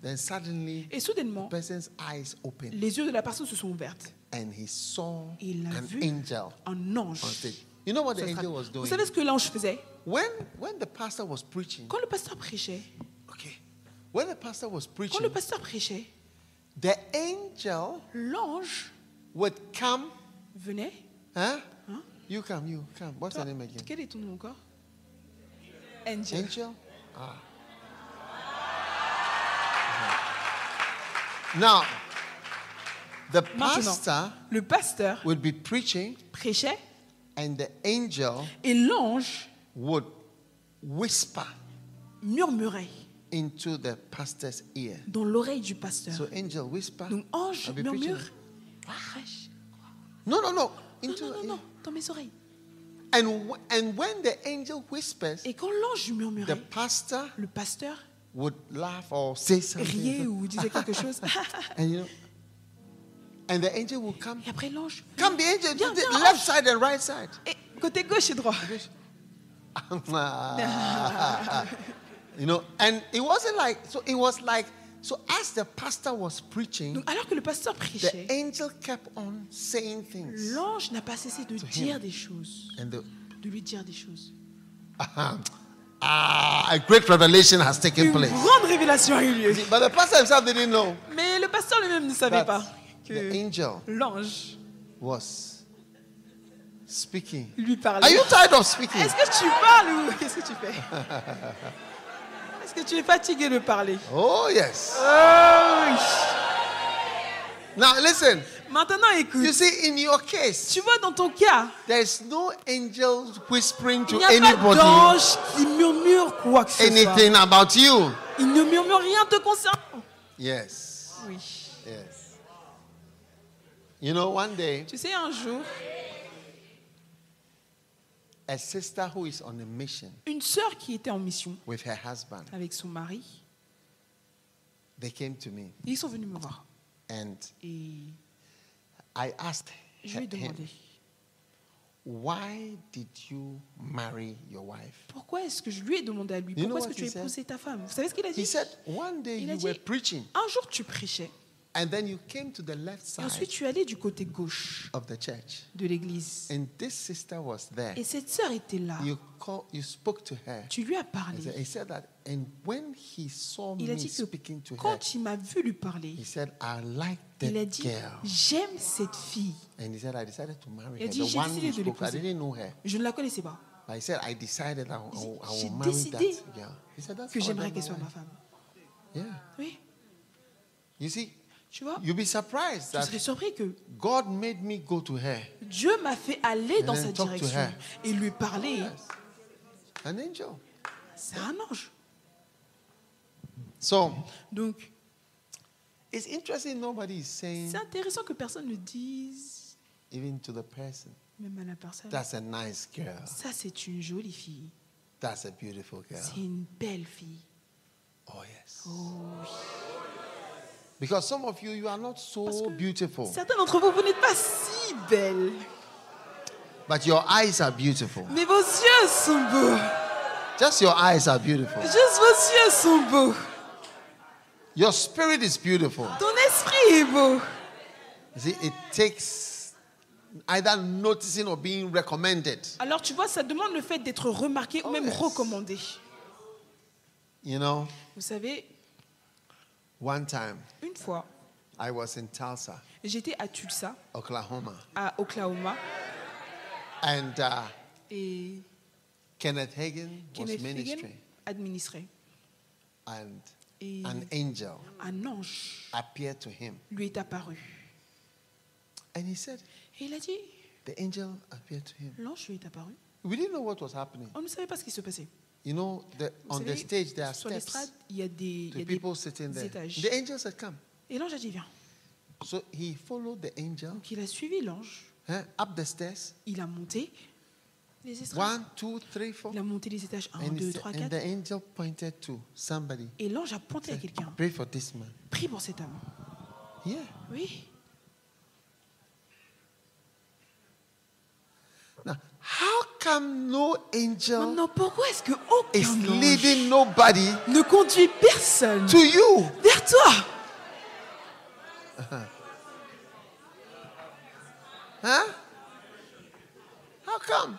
Then suddenly, et soudainement, the person's eyes opened, les yeux de la personne se sont ouvertes. and he saw Et il a an vu angel un ange. on stage. You know what the sur angel l'estrade. was Vous doing? savez ce que l'ange faisait? When the pastor was preaching, Quand le pasteur prêchait, okay, when the pastor was quand preaching, le pasteur prêchait, the angel l'ange would come. venait. Huh? Hein? You come. What's Toi, your name again? quel est ton nom encore? Angel. Angel? Ah. Now, the pastor Le pasteur would be preaching, prêchait and the angel et l'ange would whisper murmurait into the pastor's ear. dans l'oreille du pasteur. So angel whisper. Donc ange I'll be murmure. preaching. Prêche. No. Non, Into non, the non, ear. non, dans mes oreilles. And when the angel whispers, Et quand l'ange the murmurait, pastor le pasteur would laugh or say riait something. ou disait quelque chose. And you know, and the angel will come. Et après l'ange. Come, the angel, Viens, the viens, left ange. side and right side. Et côté gauche et droit. You know, and it wasn't like, so it was like So as the pastor was preaching, Donc, alors que le pasteur the prêchait, angel kept on saying things. l'ange n'a pas cessé de dire des choses, And de lui dire des choses. a great revelation has taken Une place. grande révélation a eu lieu. But the pastor himself didn't know Mais le pasteur lui-même ne savait that pas the que angel l'ange was speaking. lui parlait. Are you tired of speaking? Est-ce que tu parles ou qu'est-ce que tu fais? Est-ce que tu es fatigué de parler? Oh, yes. Oh, oui. Now, listen. Maintenant, You écoute. see, in your case, Tu vois, dans ton cas, there is no angel whispering il to n'y a pas anybody d'ange qui murmure quoi que ce soit. anything about you. Il ne murmure rien te concernant. Yes. Oui. Yes. You know, one day, Tu sais, un jour, a sister who is on a mission une sœur qui était en mission with her husband, avec son mari, they came to me ils sont venus me voir. and Et I asked je lui ai him, demandé, why did you marry your wife? pourquoi est-ce que je lui ai demandé à lui, You know pourquoi est-ce what que tu he as said? épousé ta femme? Vous savez ce qu'il a He dit? said, one day Il a you dit, were preaching un jour tu prêchais, and then you came to the left et side ensuite tu allais du côté gauche of the church de l'église. and this sister was there. Et cette sœur était là. You spoke to her. Tu lui as parlé. He said that, and when he saw Il a me dit que speaking to her, quand il m'a vu lui parler, he said, I like il a that dit, girl. j'aime cette fille. And he said, I decided to marry Il a her. dit, The j'ai one décidé you de spoke, I l'épouser. didn't know her. Je ne la connaissais pas. But he said, I decided I will J'ai marry décidé that girl. He said, that's Que how I j'aimerais got qu'elle my soit ma wife. femme. Yeah. Oui, You see, tu vois, you'll be surprised tu that serais surpris que God made me go to her. Dieu m'a fait aller dans then cette talk to direction her. et lui parler. An angel. C'est un ange. So Donc, it's interesting nobody is saying, c'est intéressant que personne ne dise, even to the person, même à la personne, that's a nice girl. ça c'est une jolie fille. That's a beautiful girl. C'est une belle fille. Oh, yes. Oh, oui. Because some of you, you are not Parce so que beautiful, certains d'entre vous, vous n'êtes pas si belles. but your eyes are beautiful. Mais vos yeux sont beaux. Just your eyes are beautiful. Juste vos yeux sont beaux. Your spirit is beautiful. Ton esprit est beau. You see, it takes either noticing or being recommended. Alors tu vois, ça demande le fait d'être remarqué ou même yes. recommandé. You know, Vous savez, one time une fois, I was in Tulsa, j'étais à Tulsa, Oklahoma, à Oklahoma, and et Kenneth Hagin was Kenneth Hagin ministering, administrait. and Et an angel un ange appeared to him. lui est apparu. And he said, Et il a dit, the angel appeared to him. l'ange lui est apparu. We didn't know what was happening. On ne savait pas ce qui se passait. You know, Vous on the savez, stage there are sur steps. l'estrade, il y a des, il y The a des people sitting there. étages. The angel said, come. Et l'ange a dit, viens. So he followed the angel Donc il a suivi l'ange. up the stairs. Il a monté les estrades. 1, 2, 3, 4. Il a monté les étages 1, And, 2, 3, and 4. the angel pointed to somebody. Et l'ange a pointé à quelqu'un. Pray for this man. Prie pour cet homme. Yeah. Oui. Now, how come no angel Maintenant, pourquoi est-ce que is aucun ange leading nobody ne conduit personne to you? vers toi? Huh? How come?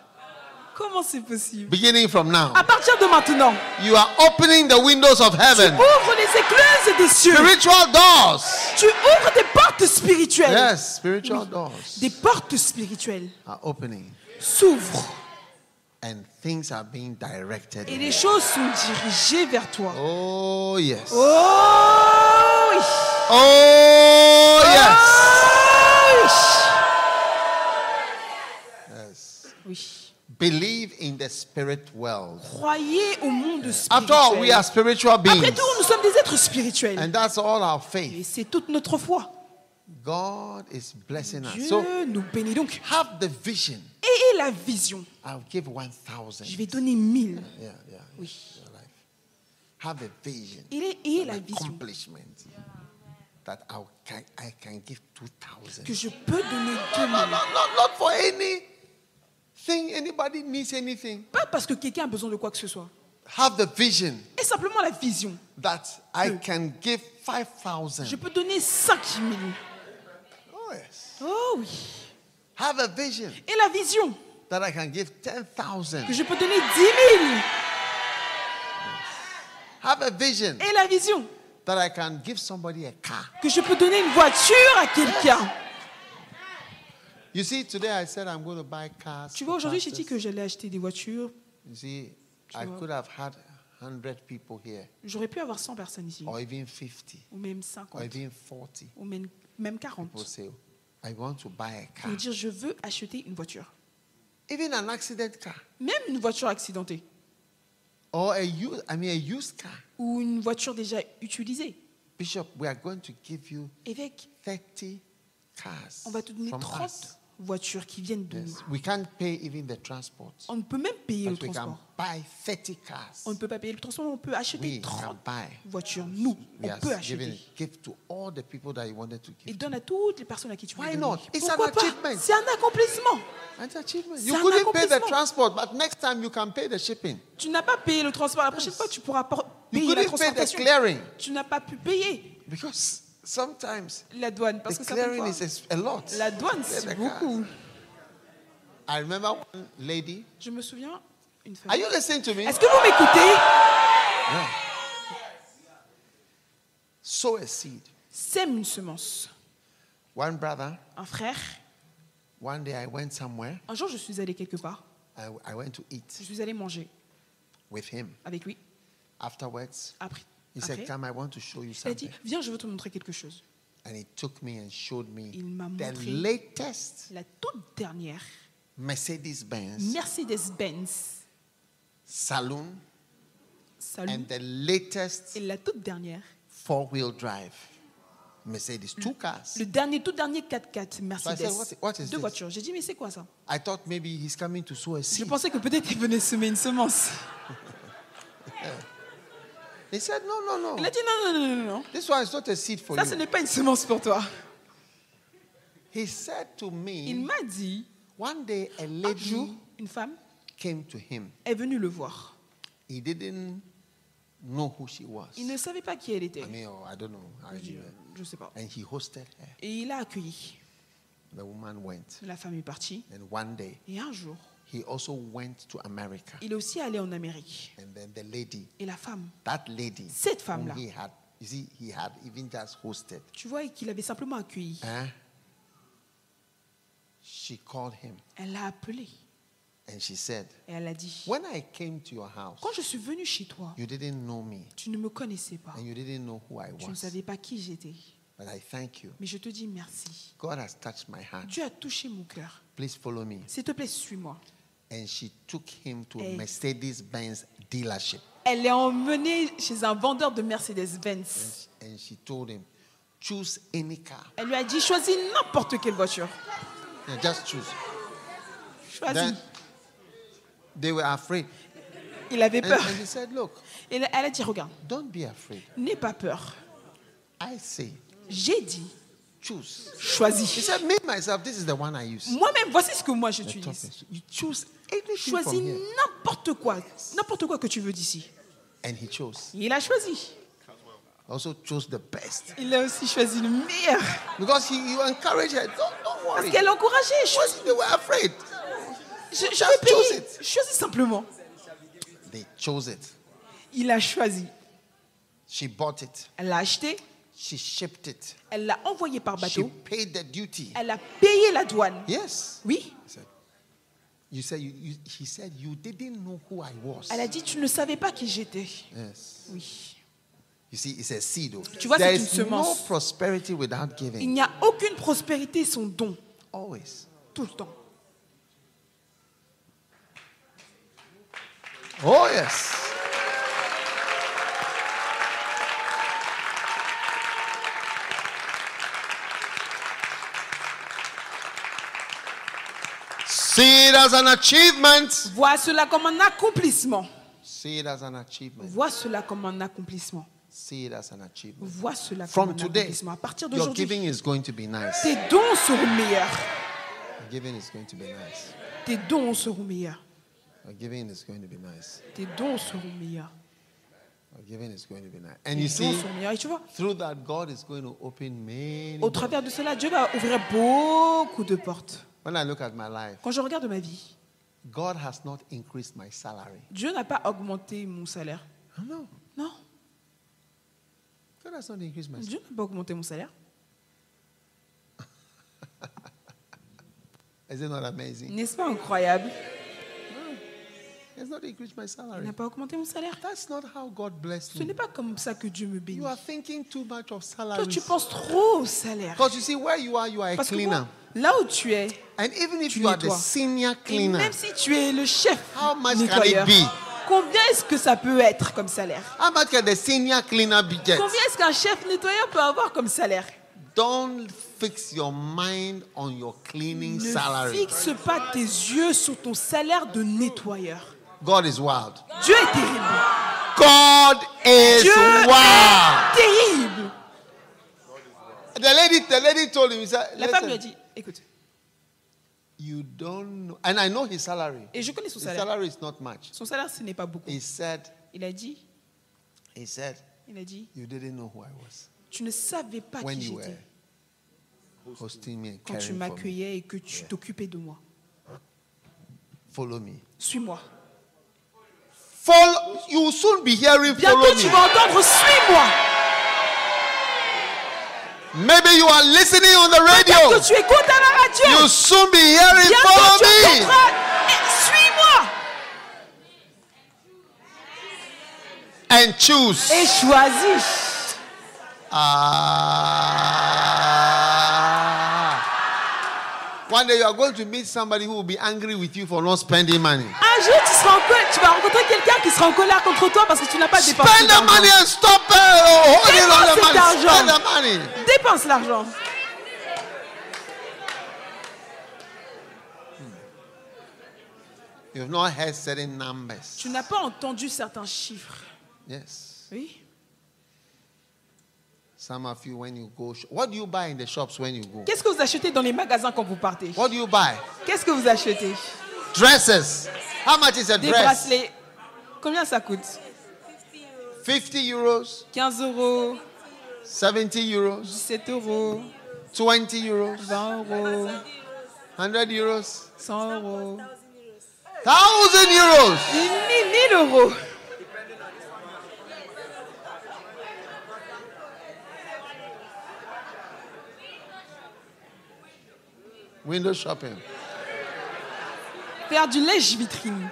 Comment c'est possible? Beginning from now, À partir de maintenant, you are opening the windows of heaven. ouvre les écluses des cieux. Spiritual doors. Tu ouvres des portes spirituelles. Yes, spiritual doors Des portes spirituelles are opening. s'ouvrent And things are being directed. et les choses sont dirigées vers toi. Oh, yes. Oh oui. Oh, yes. Yes. Oui. Believe in the spirit world. Croyez au monde After all, we are spirituel. spiritual Après beings. tout, nous sommes des êtres spirituels. And that's all our Et faith. c'est toute notre foi. God is blessing us. Dieu So nous bénit donc. have the vision. Ayez la vision. I'll give 1,000. Je vais donner 1000. Yeah. Oui. Your life. Have a vision. Ayez la An vision accomplishment that I can give 2,000. que je peux donner No, 2000. not for anything. Anybody needs anything. Pas parce que quelqu'un a besoin de quoi que ce soit. have the vision et simplement la vision. that I can give 5,000. Je peux donner 5 000. Oh yes. Oh oui. Have a vision Et la vision that I can give 10,000. que je peux donner 10 000. Have a vision Et la vision that I can give somebody a car. que je peux donner une voiture à quelqu'un. You see, today I said I'm going to buy cars. Tu vois, aujourd'hui, j'ai dit que j'allais acheter des voitures. You see, I could have had 100 people here, J'aurais pu avoir 100 personnes ici, or even 50, ou même or 50, even 40. ou même 40. People say, I want to buy a Pour car. dire, je veux acheter une voiture. Even an accident car. Même une voiture accidentée. Or a used car. Ou une voiture déjà utilisée. Bishop, we are going to give you Évêque, 30 cars on va te donner from 30 us. voitures qui viennent de nous. Yes. We can't pay even the transport. On ne peut même payer le But we can transport. buy 30 cars. On ne peut pas payer le transport, on peut acheter We 30 can buy. voitures. Nous, We on are peut giving acheter. gift to all the people that you wanted to Et give. donne à toutes les personnes à qui tu veux Why donner. not? It's Pourquoi an pas? achievement. C'est un accomplissement. An achievement. C'est You un couldn't pay the accomplissement. transport, but next time you can pay the shipping. Tu n'as pas payé le transport. La prochaine fois, tu pourras You payer la couldn't pay the transportation. clearing Tu n'as pas pu payer because sometimes la douane. the Parce que clearing certaines is fois, a lot. la douane, Clear c'est the beaucoup. cars. I remember one lady. Je me souviens, une femme. Are you listening to me? Est-ce que vous m'écoutez? Yeah. Sow a seed. Sème une semence. One brother, Un frère, one day I went somewhere. un jour, je suis allée quelque part. I went to eat Je suis allée manger with him. avec lui. Afterwards, Après, he said, Come, I want to show you il a dit, something. viens, je veux te montrer quelque chose. And he took me and showed me Il m'a the montré latest la toute dernière Mercedes-Benz Mercedes-Benz saloon Saloon and the latest et la toute dernière, four-wheel drive Mercedes, two cars. le tout dernier 4x4 Mercedes. So I said, what is Deux this? voitures. J'ai dit, mais c'est quoi ça? I thought maybe he's coming to sow a Je seed. pensais que peut-être il venait semer une semence. He said, no. Il a dit, non. This one is not a seed for Ça, you. ce n'est pas une semence pour toi. He said to Il me, m'a dit, one day a un lady jour, une femme came to him. est venue le voir. He didn't know who she was. Il ne savait pas qui elle était. I mean, I don't know. Je ne sais pas. And he hosted her. Et il l'a accueilli. The woman went. La femme est partie. And one day, Et un jour, he also went to America. il est aussi allé en Amérique. And then the lady, Et la femme, that lady, cette whom femme-là, he had, you see, he had even just hosted. tu vois qu'il avait simplement accueilli. She called him Elle l'a appelé. and she said, Et elle a dit, when I came to your house, quand je suis venue chez toi, you didn't know me tu ne me connaissais pas. and you didn't know who I Tu ne was. savais pas qui j'étais. But I thank you. Mais je te dis merci. God has touched my heart. Dieu a touché mon cœur. Please follow me. S'il te plaît, suis-moi. And she took him to a Hey. Mercedes-Benz dealership. Elle est emmenée chez un vendeur de Mercedes-Benz. And she told him, choose any car. Elle lui a dit, choisis n'importe quelle voiture. Yeah, just choose. Choisis. Then they were afraid. Il avait peur. And he said, look, Et elle a dit, regarde, don't be afraid. n'aie pas peur. I say, J'ai dit, choose. He choisis. said, me, myself, this is the one I use. Moi-même, voici ce que moi The top j'utilise. is- You choose anything Choisis from here. n'importe quoi que tu veux d'ici. And he chose. Il a choisi. Also chose the best. Il a aussi choisi le meilleur. Because you encourage her. Don't Parce worry. qu'elle l'encourageait. Choisis. They were afraid. Je Just vais choose payer. it. Choisis simplement. They chose it. Il a choisi. She bought it. Elle l'a acheté. She shipped it. Elle l'a envoyé par She bateau. paid the duty. Elle a payé la douane. Yes. Oui. He said, you didn't know who I was. Elle a dit, tu ne savais pas qui j'étais. Yes. Oui. You see, it's a seed. Tu vois, There c'est une is no semence. prosperity without Il giving. n'y a aucune prospérité sans don. Always. Tout le temps. Oh, yes. See it as an achievement. Vois cela comme un accomplissement. See it as an achievement. Vois cela comme un accomplissement. See it as an achievement. Vois cela comme From un today, accomplissement. À partir your d'aujourd'hui, giving is going to be nice. tes dons seront meilleurs. Your giving is going to be nice. Tes dons seront meilleurs. Your giving is going to be nice. tes dons seront meilleurs. Your giving is going to be nice. And Tes you dons see, seront meilleurs. Et tu vois, through that, God is going to open many au doors. travers de cela, Dieu va ouvrir beaucoup de portes. When I look at my life, Quand je regarde ma vie, God has not increased my salary. Dieu n'a pas augmenté mon salaire. Oh, no. Non, God has not increased my salary. Dieu n'a pas augmenté mon salaire. Is it not amazing? N'est-ce pas incroyable? He has not increased my Il salary. n'a pas augmenté mon salaire. That's not how God blessed Ce me. n'est pas comme ça que Dieu me bénit. You are thinking too much of Toi, salary. tu penses trop au salaire. Because you see, where you are a Parce que cleaner. moi, là où tu es, And even if tu you are the nettoies. senior et cleaner, même si tu es le chef how much can it nettoyeur, be? combien est-ce que ça peut être comme salaire? How much can the senior cleaner be get? Combien est-ce qu'un chef nettoyeur peut avoir comme salaire? Don't fix your mind on your cleaning Ne salary. fixe pas tes yeux sur ton salaire de nettoyeur. God is wild. Dieu est terrible. God is Dieu wild. est terrible. The lady told him, he said, La femme lui a listen, dit, écoute, you don't know. And I know his salary. et je connais son His salaire. salary is not much. Son salaire, ce n'est pas beaucoup. He said, Il a dit, you didn't know who I was tu ne savais pas when qui you j'étais were hosting me and quand tu caring for me. m'accueillais et que tu t'occupais de moi. Follow me. Suis-moi. Follow. You will soon be hearing follow Bientôt, tu me. vas entendre suis-moi. Maybe you are listening on the radio. Bientôt, tu écoutes à la radio. You'll soon be hearing Bientôt, follow tu me. entendras suis-moi. And choose. Et choisis. One day you are going to meet somebody who will be angry with you for not spending money. Un jour, tu vas rencontrer quelqu'un qui sera en colère contre toi parce que tu n'as pas dépensé Spend the money d'argent. and stop holding on the Dépense money. cet argent. Spend the money. Dépense l'argent. You have not heard certain numbers. Tu n'as pas entendu certains chiffres. Yes. Oui. Some of you, when you go, what do you buy in the shops when you go? Qu'est-ce que vous achetez dans les magasins quand vous partez? What do you buy? Qu'est-ce que vous achetez? Dresses. How much is a Des dress? bracelets. Combien ça coûte? 50 euros, 15 euros, 70 euros, 17 euros, 20 euros, 20 euros, 100 euros, 100 euros, 1,000 euros. 1000 euros. Window shopping. Faire du lèche-vitrine.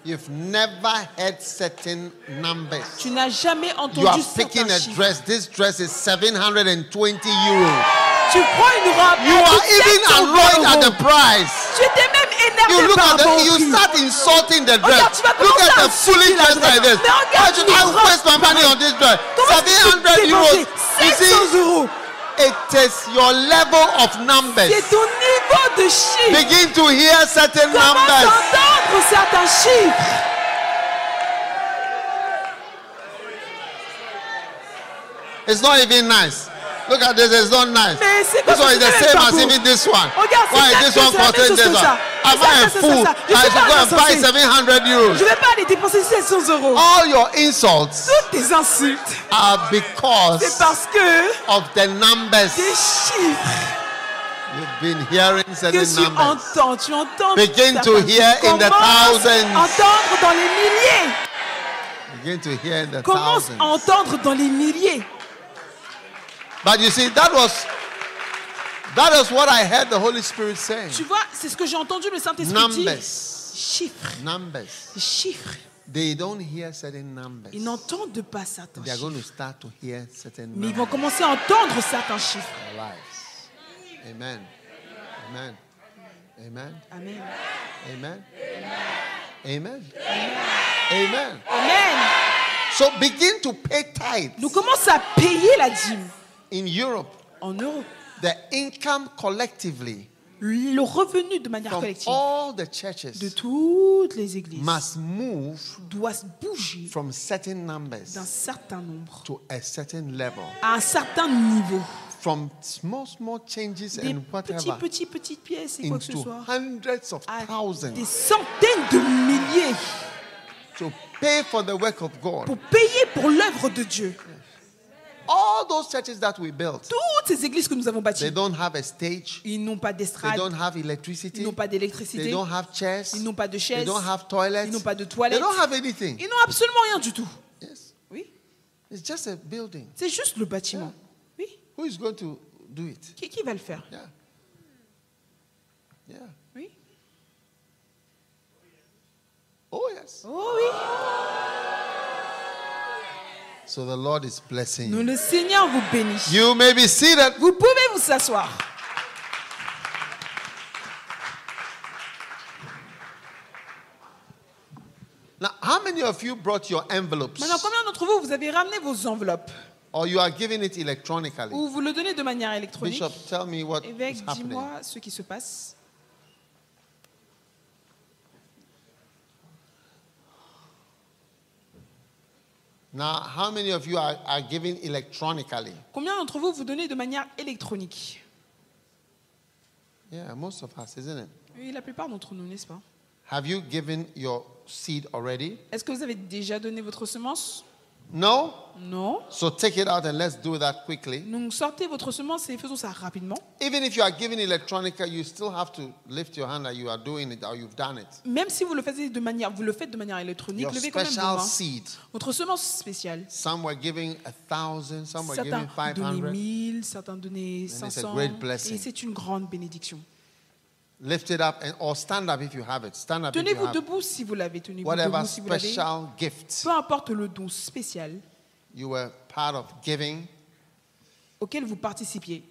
You've never heard certain numbers. Tu n'as jamais You are entendu picking certains a chiffres. dress. This dress is 720 euros. Tu prends une robe. You elle are coûte even 700 annoyed at euros. the price. Tu étais même You énervé look par at rapport au the, you prix. start insulting the dress. Regarde, tu vas Look commencer at à the foolish insulter la dress like this. dress. Mais Why regarde, should les I robes waste my money on this dress? Comment est-ce que tu 700 peux euros. dépenser You 700 see, euros? it is your level of numbers. C'est ton niveau de chiffre. Begin to hear certain Commence à numbers. entendre certains chiffres. It's not even nice. Look at this, it's not nice. Mais c'est This pas one is the même same pas as beau. even this one. Regarde, c'est Why is exact, this one c'est la même costing chose this que one? ça. Am C'est I a ça, c'est fool? ça. Je I suis should pas go and buy insensé. 700 euros. Je ne vais pas aller dépenser 700 euros. All your insults Toutes tes insultes, are c'est because parce que of the numbers. des chiffres You've been hearing que certain tu numbers. entends. Begin to certains hear chiffres. in the Commence thousands. à entendre dans les milliers. Begin to hear in the Commence thousands. à entendre dans les milliers. But you see, that was what I heard the Holy Spirit saying. Tu vois, c'est ce que j'ai entendu le Saint-Esprit dire. Numbers. Chiffres. Numbers. Les chiffres. They don't hear certain numbers. Ils n'entendent pas certains They are going to chiffres. start to hear certain Mais ils numbers vont commencer à entendre certains chiffres. in their lives. Amen. Amen. Amen. Amen. Amen. Amen. Amen. Amen. So begin to pay tithes. Nous commençons à payer la dîme. In Europe, En euros. the income collectively Le revenu de manière from collective all the de churches toutes les églises must move doit bouger from certain numbers d'un certain nombre to a certain level à un certain niveau from small changes and whatever petites pièces et quoi que ce into soit hundreds of à thousands des centaines de milliers to pay for the work of God. pour payer pour l'œuvre de Dieu. All those churches that we built, Toutes ces églises que nous avons they bâties, don't have a stage, ils n'ont pas they d'estrade, don't have ils electricity, n'ont pas they d'électricité, don't have chairs, ils n'ont pas de they chaises, don't have toilets, ils n'ont pas de they toilettes, don't have anything. ils n'ont absolument rien du tout. Yes, Oui, it's just a building. c'est juste le bâtiment. Oui, Who is going to do it? qui va le faire? Yeah. Yeah. Oui. Oh, yes. Oh oui. So the Lord is blessing Nous, you. le Seigneur vous bénit. You may be seated. Vous pouvez vous asseoir. Now, how many of you brought your envelopes? Maintenant, combien d'entre vous, vous avez ramené vos enveloppes? Or you are giving it electronically? Ou vous le donnez de manière électronique? Bishop, tell me what is Évêque, happening. dis-moi ce qui se passe. Now, how many of you are giving electronically? Combien d'entre vous, vous donnez de manière électronique? Yeah, most of us, isn't it? Oui, la plupart d'entre nous, n'est-ce pas? Have you given your seed already? Est-ce que vous avez déjà donné votre semence? No? Non. So take it out and let's do that quickly. Donc sortez votre semence et faisons ça rapidement. Even if you are giving electronically, you still have to lift your hand that you are doing it or you've done it. Même si vous le faites de manière électronique, Your levez quand même vos special mains. seed. Votre semence spéciale. Some were giving 1,000, some were Certains giving donnaient 500. 1000, certains donnaient it's a 500. great blessing. Et c'est une grande bénédiction. Lift it up or stand up if you have it. Stand up if you Tenez-vous have debout si vous l'avez. Tenez-vous whatever debout si vous l'avez. special gift Peu importe le don spécial you were part of giving. auquel vous participiez.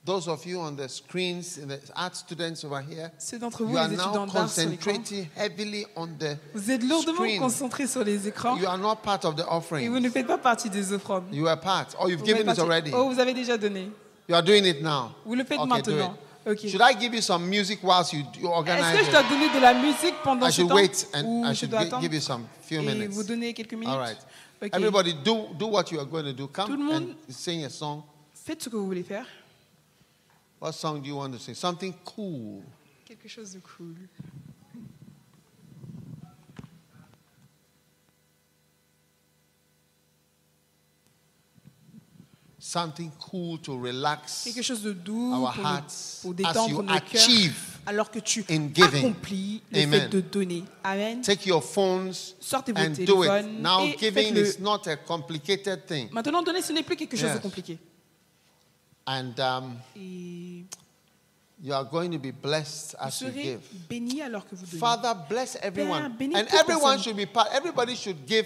Those of you on the screens, the art students over here, Ceux d'entre vous, you are les now étudiants d'art sur l'écran, concentrating heavily on the vous êtes lourdement screen. concentrés sur les écrans You are not part of the et vous offering. ne faites pas partie des offrandes. You are part, or you've Vous given faites it partie- already. Oh, vous avez déjà donné. You are doing it now. Vous le faites Okay, maintenant. do it. Ok. Should I give you some music whilst you Est-ce organize que je dois it? donner de la musique pendant I ce should temps wait and ou I je should dois attendre give you some few et minutes. vous donner quelques minutes? All right. Ok. Everybody, do what you are going to do. Tout le Come monde- and sing a song. Faites ce que vous voulez faire. What song do you want to sing? Something cool. Quelque chose de cool. Something cool to relax Quelque chose de doux our pour, hearts pour as détendre you nos cœurs achieve alors que tu in giving. accomplis le Amen. fait de donner. Amen. Take your phones Sortez vos and do it. téléphones Now, et giving faites-le. is not a complicated thing. Maintenant, donner, ce n'est plus quelque chose Yes. de compliqué. And Et you are going to be blessed vous as you serez give. bénis alors que vous donnez. Father, bless everyone. bénis And toute everyone personne. should be part. Everybody should give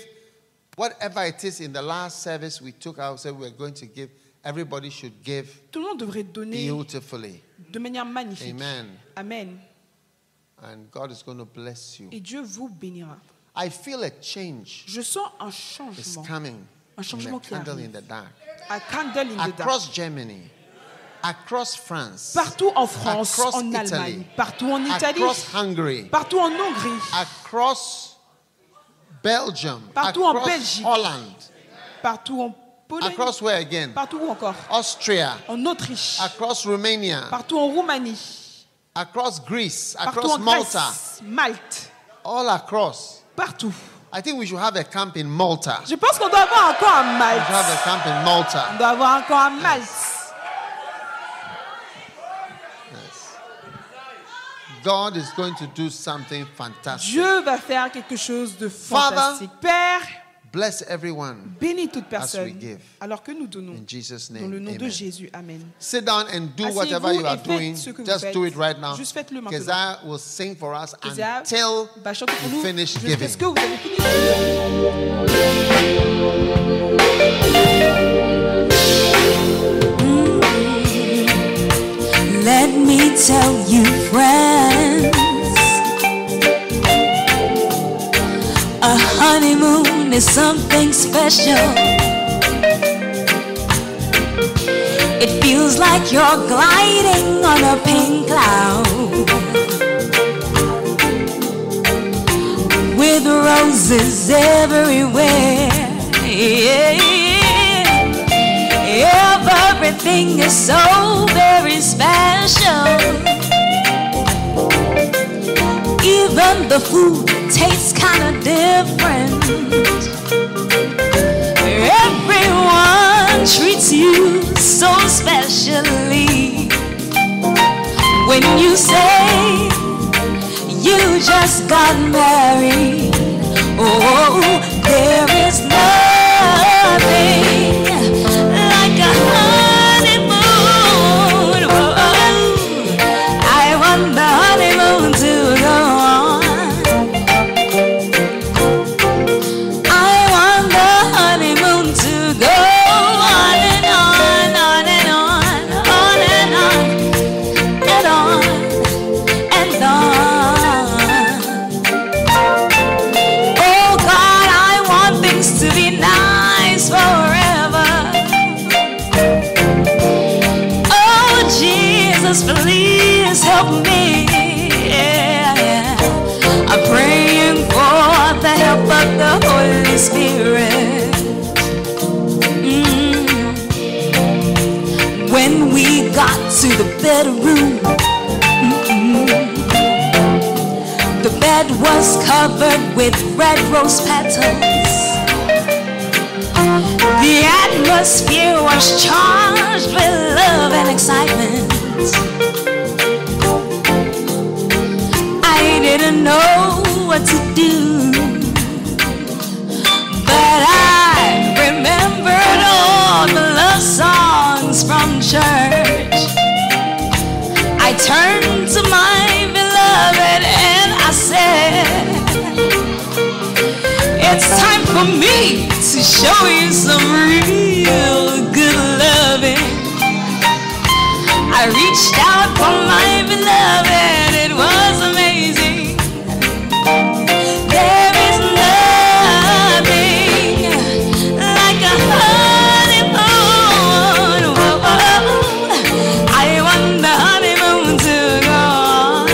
whatever it is. In the last service we took out, said we were going to give. Everybody should give Tout le monde devrait donner beautifully. de manière magnifique. Amen. Amen. And God is going to bless you. Et Dieu vous bénira. I feel a change Je sens un is changement. coming. Un changement In qui a candle arrive. in the dark. A candle in the dark. Across Germany, across France, Partout en France, across en Italy, Allemagne, partout en Italie, across Hungary, partout en Hongrie, across Belgium, Partout en across Belgique. Holland, partout en Pologne, across where again? partout où encore? Austria, En Autriche, across Romania, partout en Roumanie, across Greece, partout across en Malta, Grèce, Malte, all across. partout. I think we should have a camp in Malta. We Je pense qu'on doit avoir encore un should have a Malte. camp in Malta. On doit avoir encore un Malte. God is going to do something fantastic. Dieu va faire quelque chose de Father, fantastique. Père, Bless everyone bénis toute as we personne give. alors que nous donnons. In Jesus' Dans name, le nom de amen. Jésus, Amen. Sit down and do Asseyez-vous whatever you are et faites doing. ce que vous Just faites. do it right now. Juste faites-le maintenant. Keziah will sing for us Keziah until va chanter pour you nous finish jusqu'à giving. ce que vous avez fini. Let me tell you, friends, a honeymoon is something special. It feels like you're gliding on a pink cloud with roses everywhere. Yeah, yeah. everything is so very special. Even the food tastes kind of different. Everyone treats you so specially. When you say you just got married, oh, there is nothing like a honeymoon. Oh, I want the honeymoon to go on. I want the honeymoon to go on and on, on and on, on and on, and on and on. Oh God, I want things to be nice forever. Oh Jesus, please help me. Yeah. I'm praying for the help of the Holy Spirit. When we got to the bedroom, the bed was covered with red rose petals. The atmosphere was charged with love and excitement. I didn't know what to do, but I remembered all the love songs from church. I turned to my beloved and I said, it's time for me to show you some real good loving. I reached out for my beloved, it was amazing. There is nothing like a honeymoon. Whoa, I want the honeymoon to go on.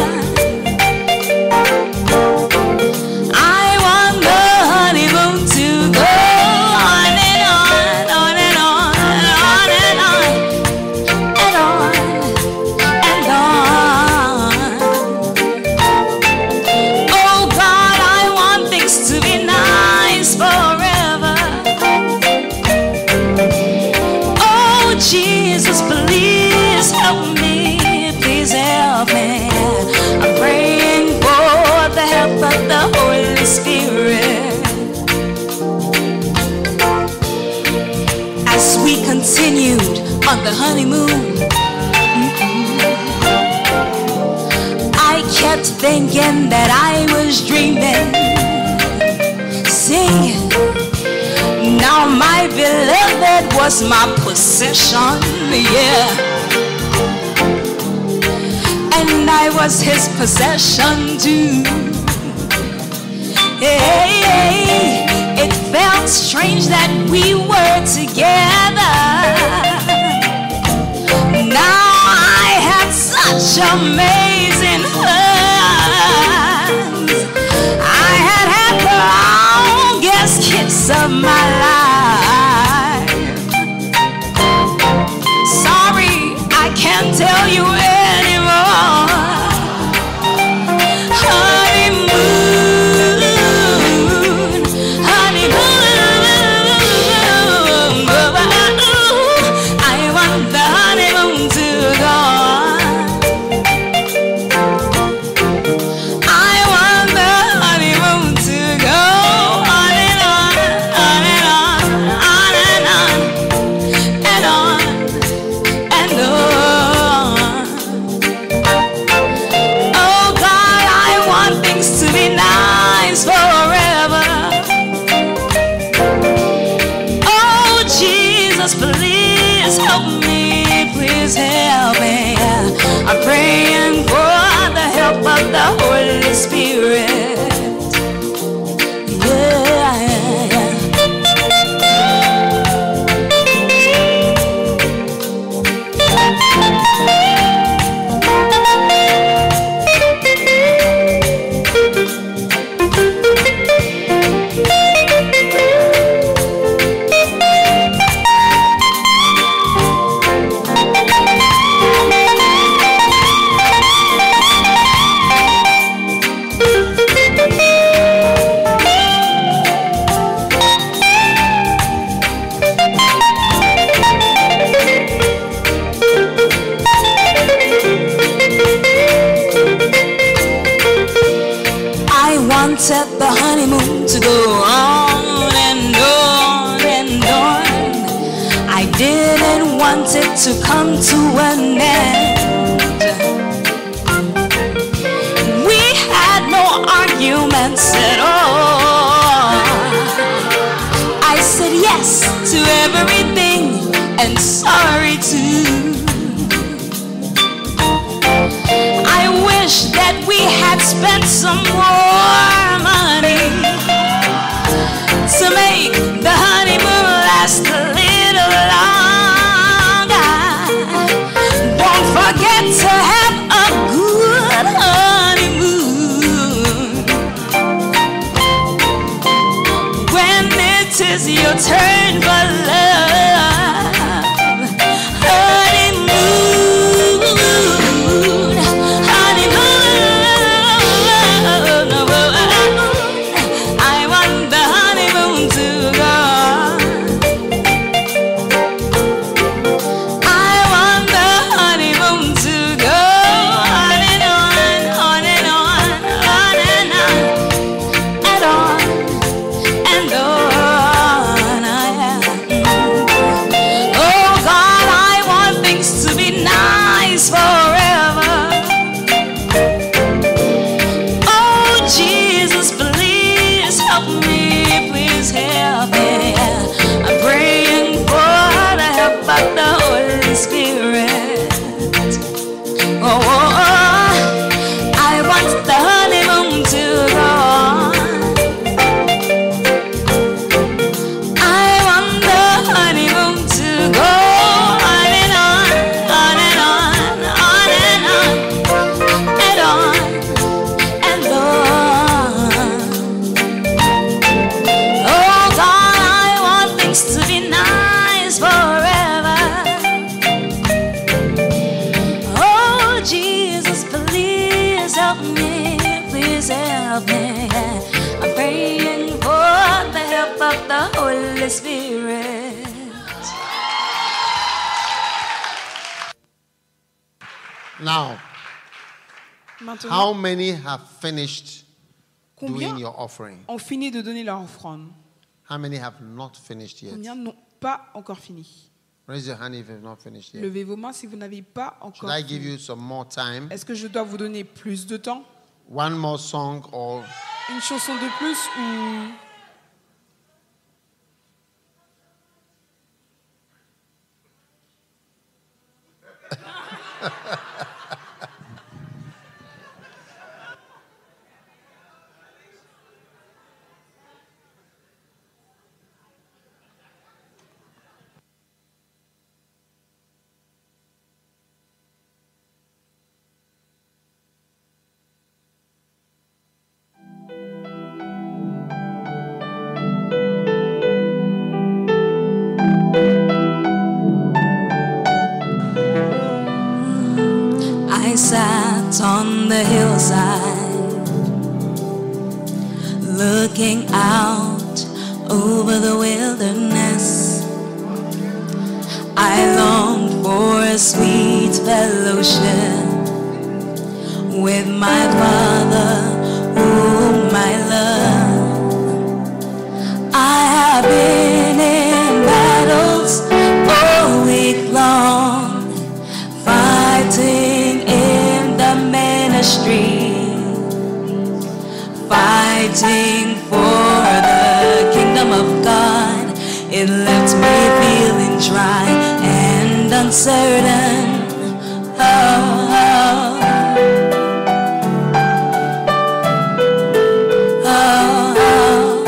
I want the honeymoon to go on and on, on and on, on and on, and on and on. Oh God, I want things to be nice forever. Oh Jesus, please help me, please help me. I'm praying for the help of the Holy Spirit. As we continued on the honeymoon, I kept thinking that I was dreaming. See, now my beloved was my possession, yeah, and I was his possession too. Hey, it felt strange that we were together. Now I had such amazing hands. I had the longest kiss of my life. Sorry, I can't tell you anymore. Honeymoon, wanted to come to an end. We had no arguments at all. I said yes to everything and sorry too. I wish that we had spent some more money to make the honeymoon last a little longer. Don't forget to have a good honeymoon when it is your turn for love. Honeymoon, I want the honeymoon to go. I want the honeymoon to go on and on, on and on, on and on, and on and on. Oh God, I want things to be nice forever. Oh Jesus, please help me, please help me. I'm praying for the help of the Holy Spirit. Oh, oh, oh. I want the honeymoon to go on. I want the honeymoon to go on and on, on and on, on and on, and on and on. Oh God, I want things to be nice forever. Oh Jesus, please help me, please help me. I'm praying for the help of the Holy Spirit. Now, Maintenant, how many have finished doing combien your offering? ont fini de donner leur offrande? How many have not finished yet? Combien n'ont pas encore fini? Raise your hand if you've not finished yet. Levez vos mains si vous n'avez pas Should encore I give fini. you some more time? Est-ce que je dois vous donner plus de temps? One more song or Une chanson de plus ou... I sat on the hillside, looking out over the wilderness. I longed for a sweet fellowship with my Father, whom I love. I have been in battles all week long, fighting in the ministry, fighting for the kingdom of God. It left me feeling dry and uncertain. Oh, oh, oh, oh.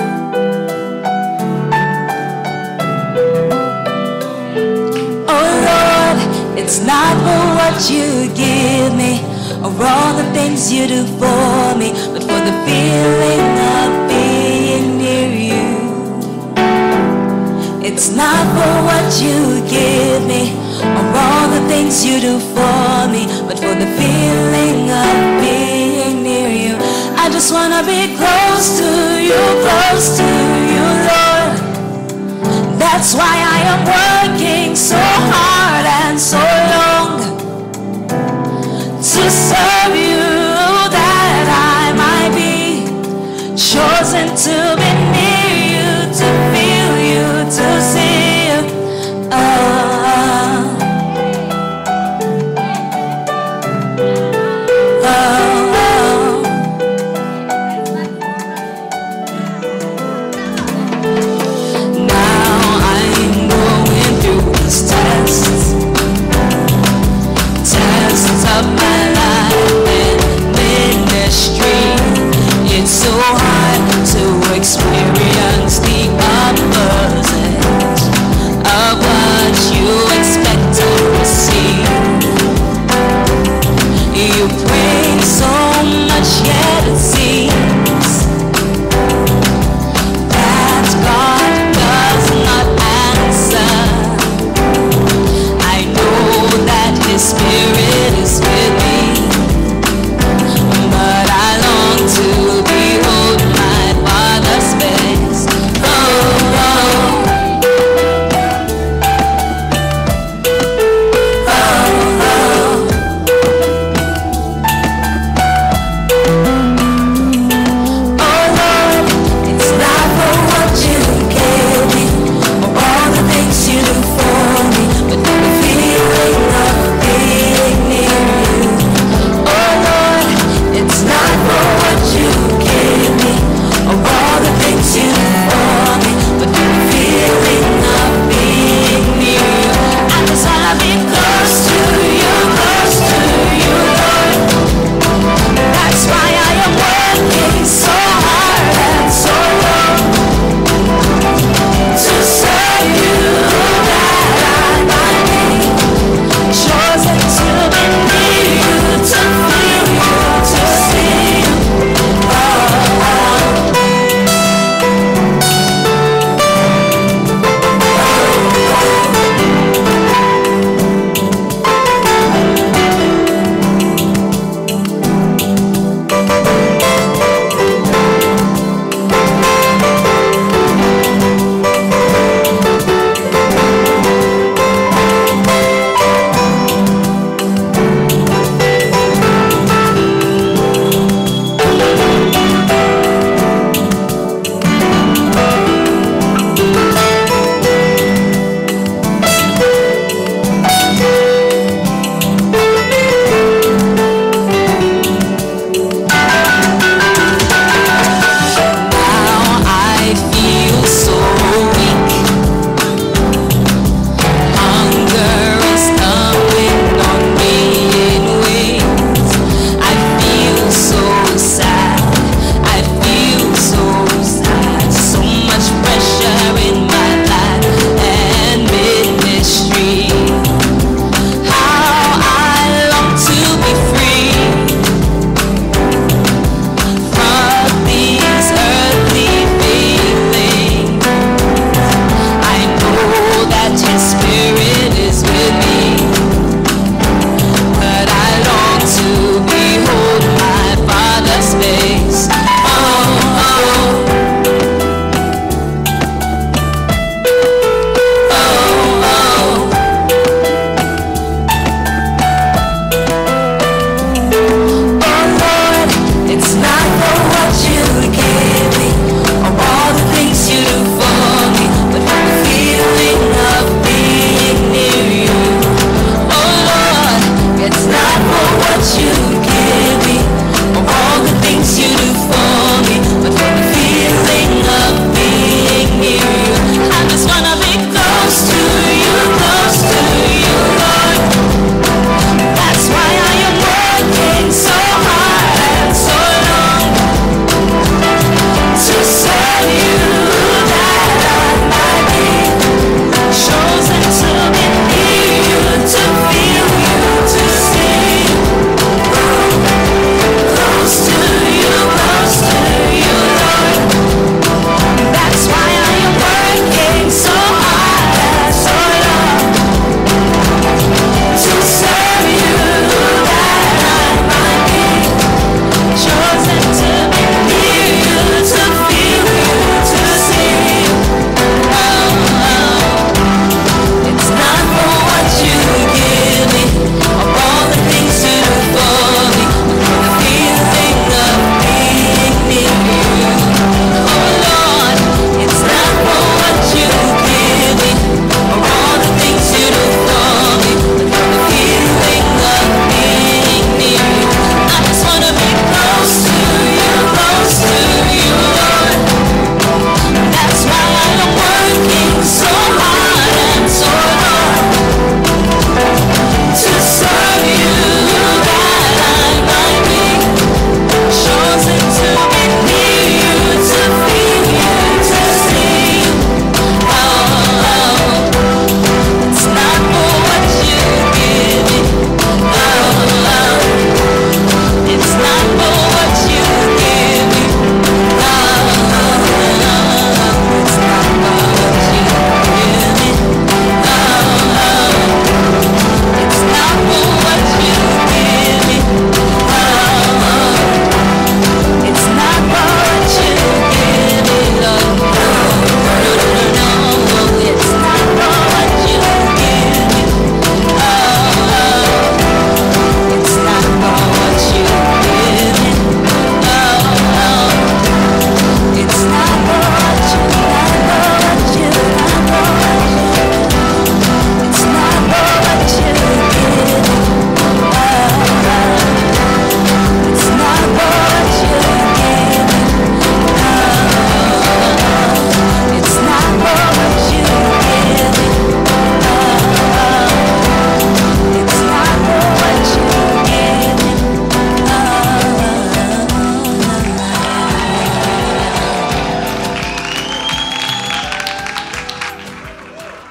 Oh Lord, it's not for what you give me or all the things you do for me, but for the feeling of being near you. It's not for what you give me or all the things you do for me, but for the feeling of being near you. I just wanna be close to you, Lord. That's why I am working so hard and so long to serve you, that I might be chosen to be near you, to feel you, to see you. Oh, you pray so much, yet it seems that God does not answer. I know that His Spirit is with me, but I long to behold my Father's face. Oh, oh.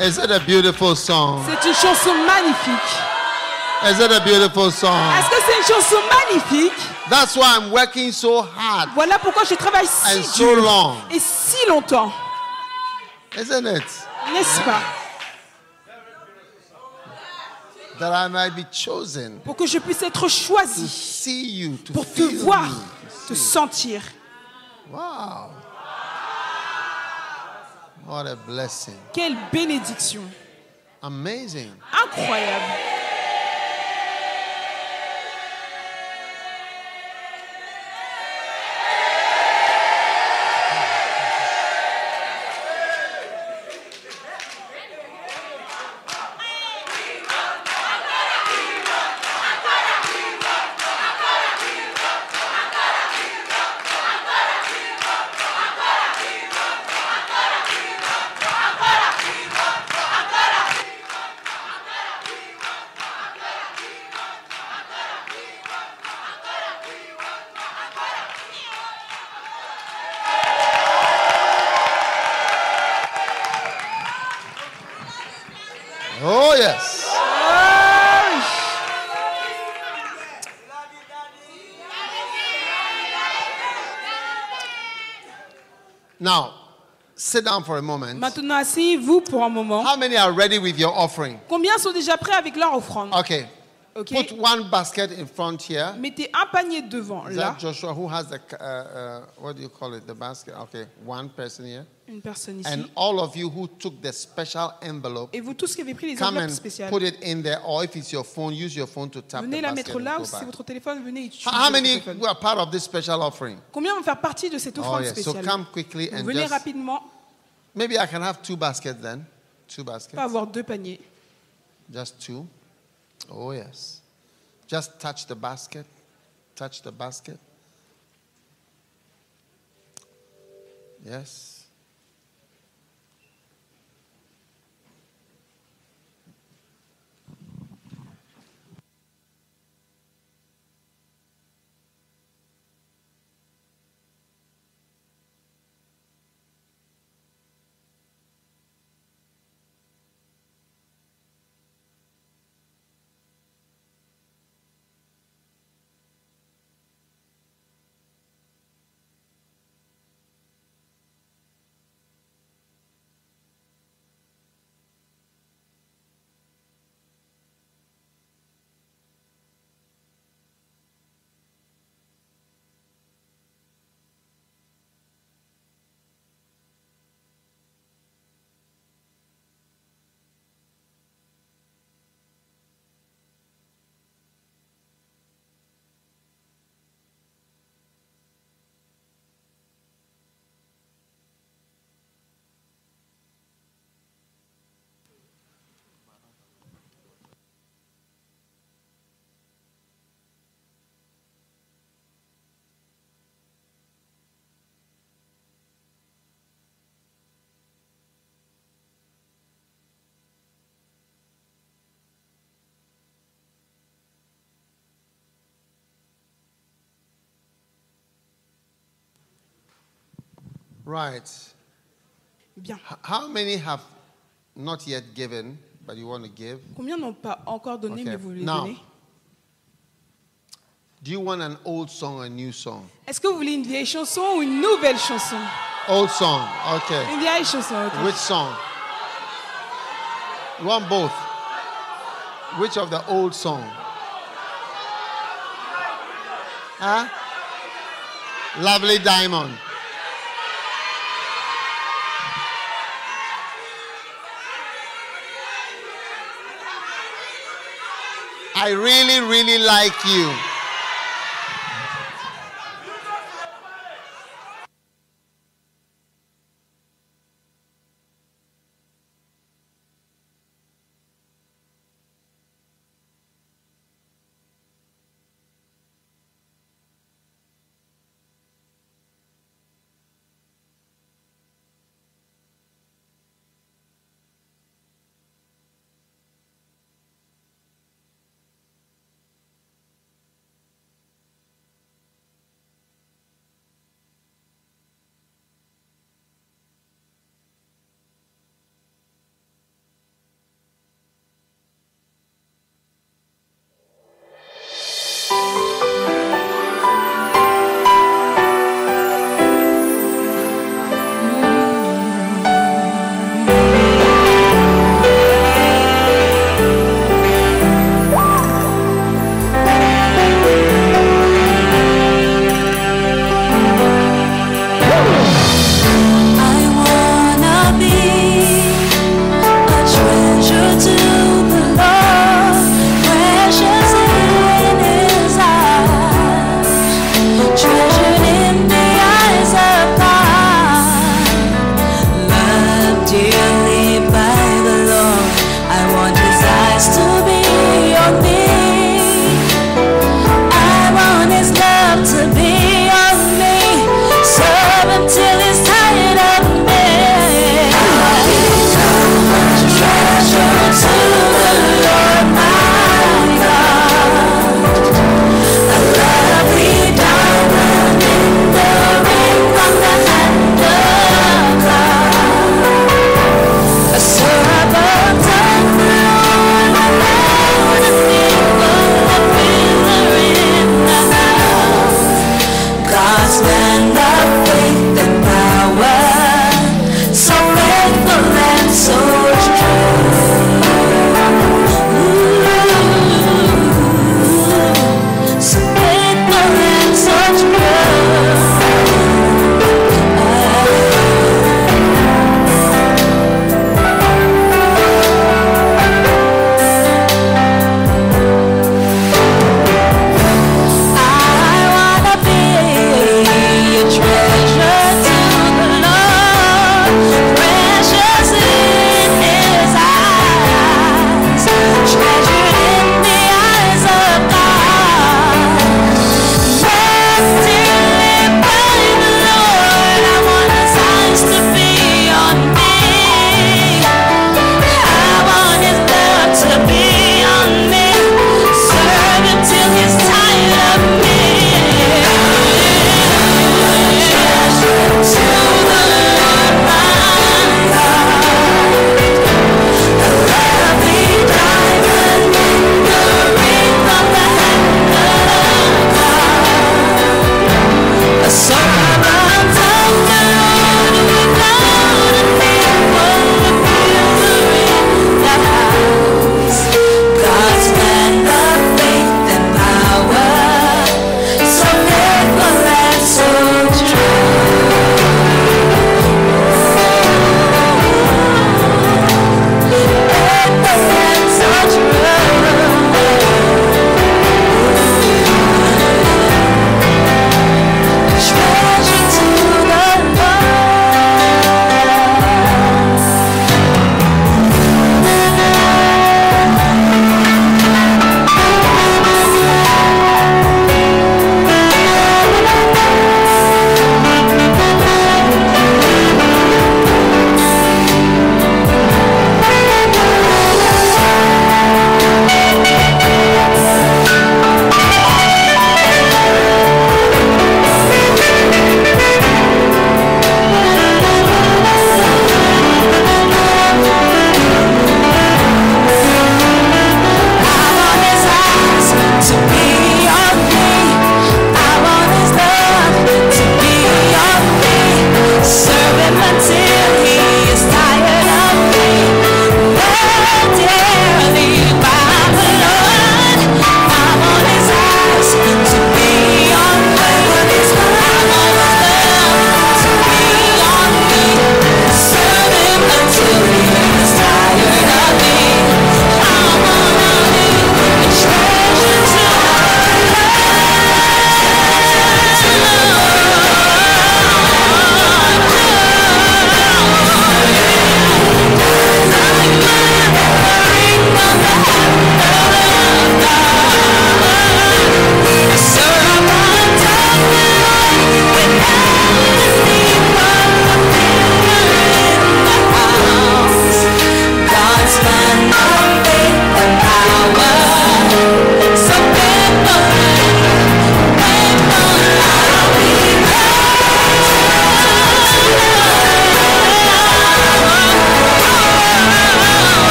Is it a beautiful song? C'est une chanson magnifique. Is it a beautiful song? Est-ce que c'est une chanson magnifique? That's why I'm working so hard. Voilà pourquoi je travaille si And dur so long. et si longtemps. Isn't it? N'est-ce pas? That I might be chosen Pour que je puisse être to choisi, see you, to pour te feel voir, you. te sentir. Wow. What a blessing. Quelle bénédiction. Amazing. Incroyable. Oh, yes. Now, sit down for a moment. Maintenant, asseyez-vous pour un moment. How many are ready with your offering? Combien sont déjà prêts avec leur offrande? Okay. Ok. Put one basket in front here. Mettez un panier devant, Is là. that Joshua who has the, what do you call it, the basket? Okay, one person here. Une personne ici. And all of you who took the special envelope, Et vous tous qui avez pris les come enveloppes and spéciales, put it in there, or if it's your phone, use your phone to tap venez the la basket mettre là, and ou go si c'est back. votre téléphone, venez utiliser How votre many téléphone. were part of this special offering? Combien vont faire partie de cette Oh offrande yes, so spéciale? come quickly Donc, and venez just, rapidement, maybe I can have two baskets then. Two baskets. pas avoir deux paniers. Just two. Oh yes. Just touch the basket. Touch the basket. Yes. Right. Bien. How many have not yet given, but you want to give? Combien n'ont pas encore donné, Okay. mais vous voulez Now, donner? Do you want an old song or a new song? Est-ce que vous voulez une vieille chanson ou une nouvelle chanson? Old song. Okay. Une vieille chanson, ok. Which song? You want both? Which of the old song? Huh? Lovely Diamond. I really, really like you.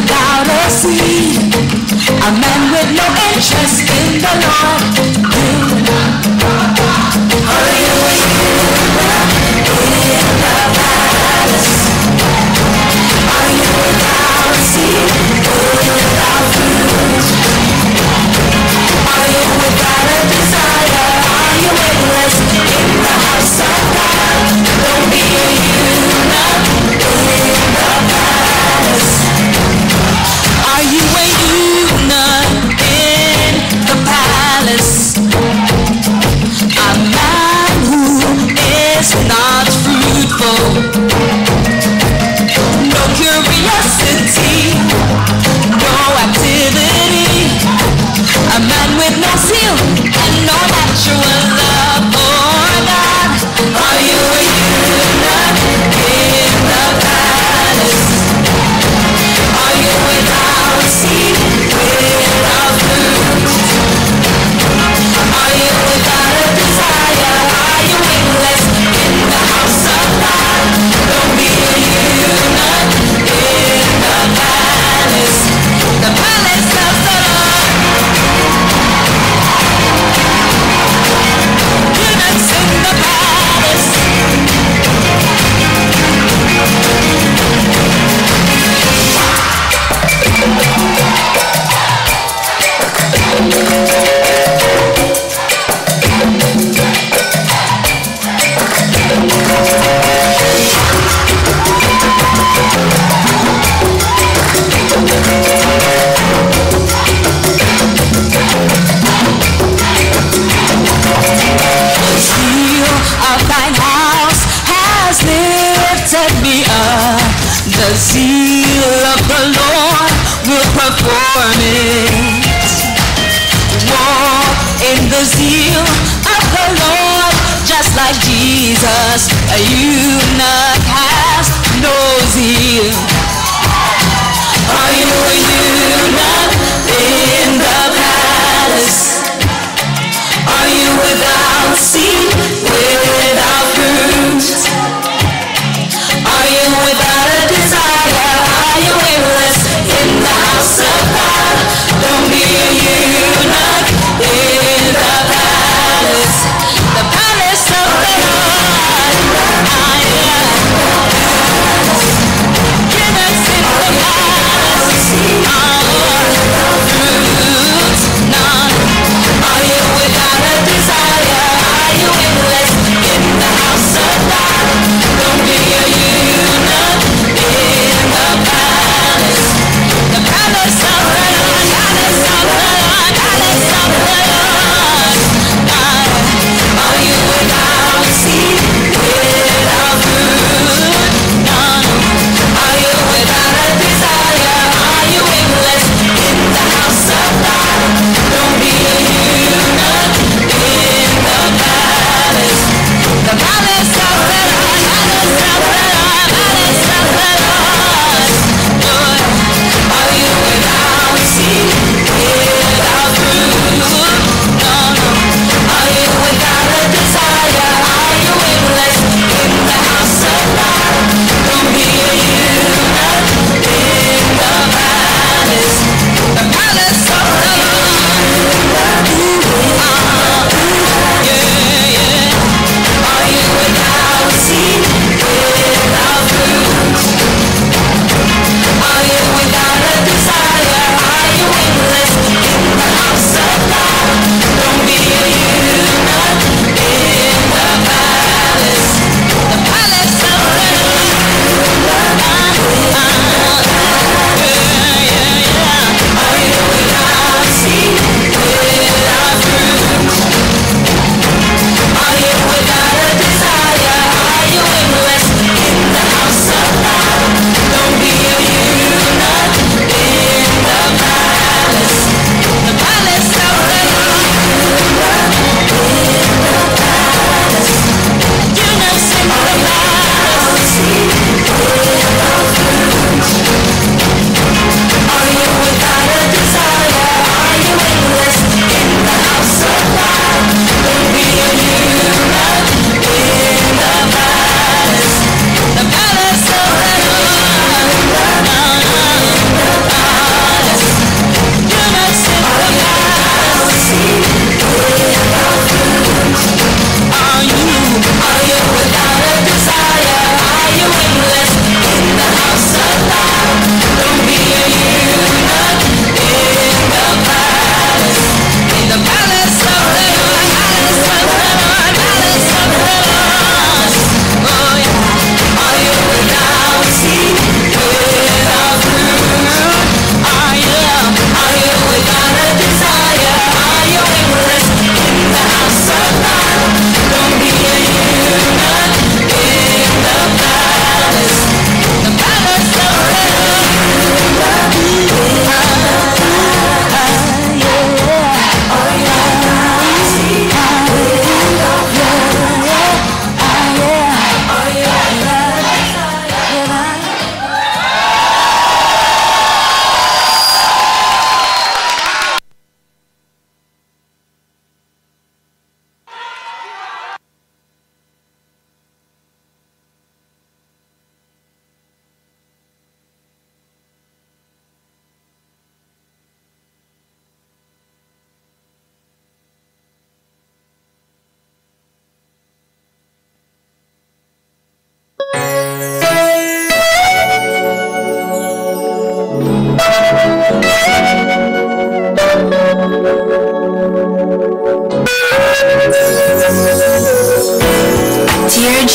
without a seed, a man with no interest in the Lord. Are you in the palace? Are you without seed, without fruit? Are you without a desire? Are you aimless in the house of God? Don't be a eunuch in the palace. Are you a eunuch in the palace? A man who is not fruitful, no curiosity, no activity, a man with no zeal and no natural love for God. Are you a eunuch in the palace? Are you without seed, without fruit? Are you without a desire? Are you aimless in the house of God? Don't be a eunuch in the palace of the Lord. Eunuchs in the palace. The zeal of thine house has lifted me up. The zeal of the Lord will perform it. Walk in the zeal of the Lord, just like Jesus. A eunuch has no zeal. Are you a eunuch in the palace? Are you without seed, without fruit? Are you without a desire? Are you aimless in the house of God? Don't be a eunuch in the palace of the Lord. Eunuchs in the palace.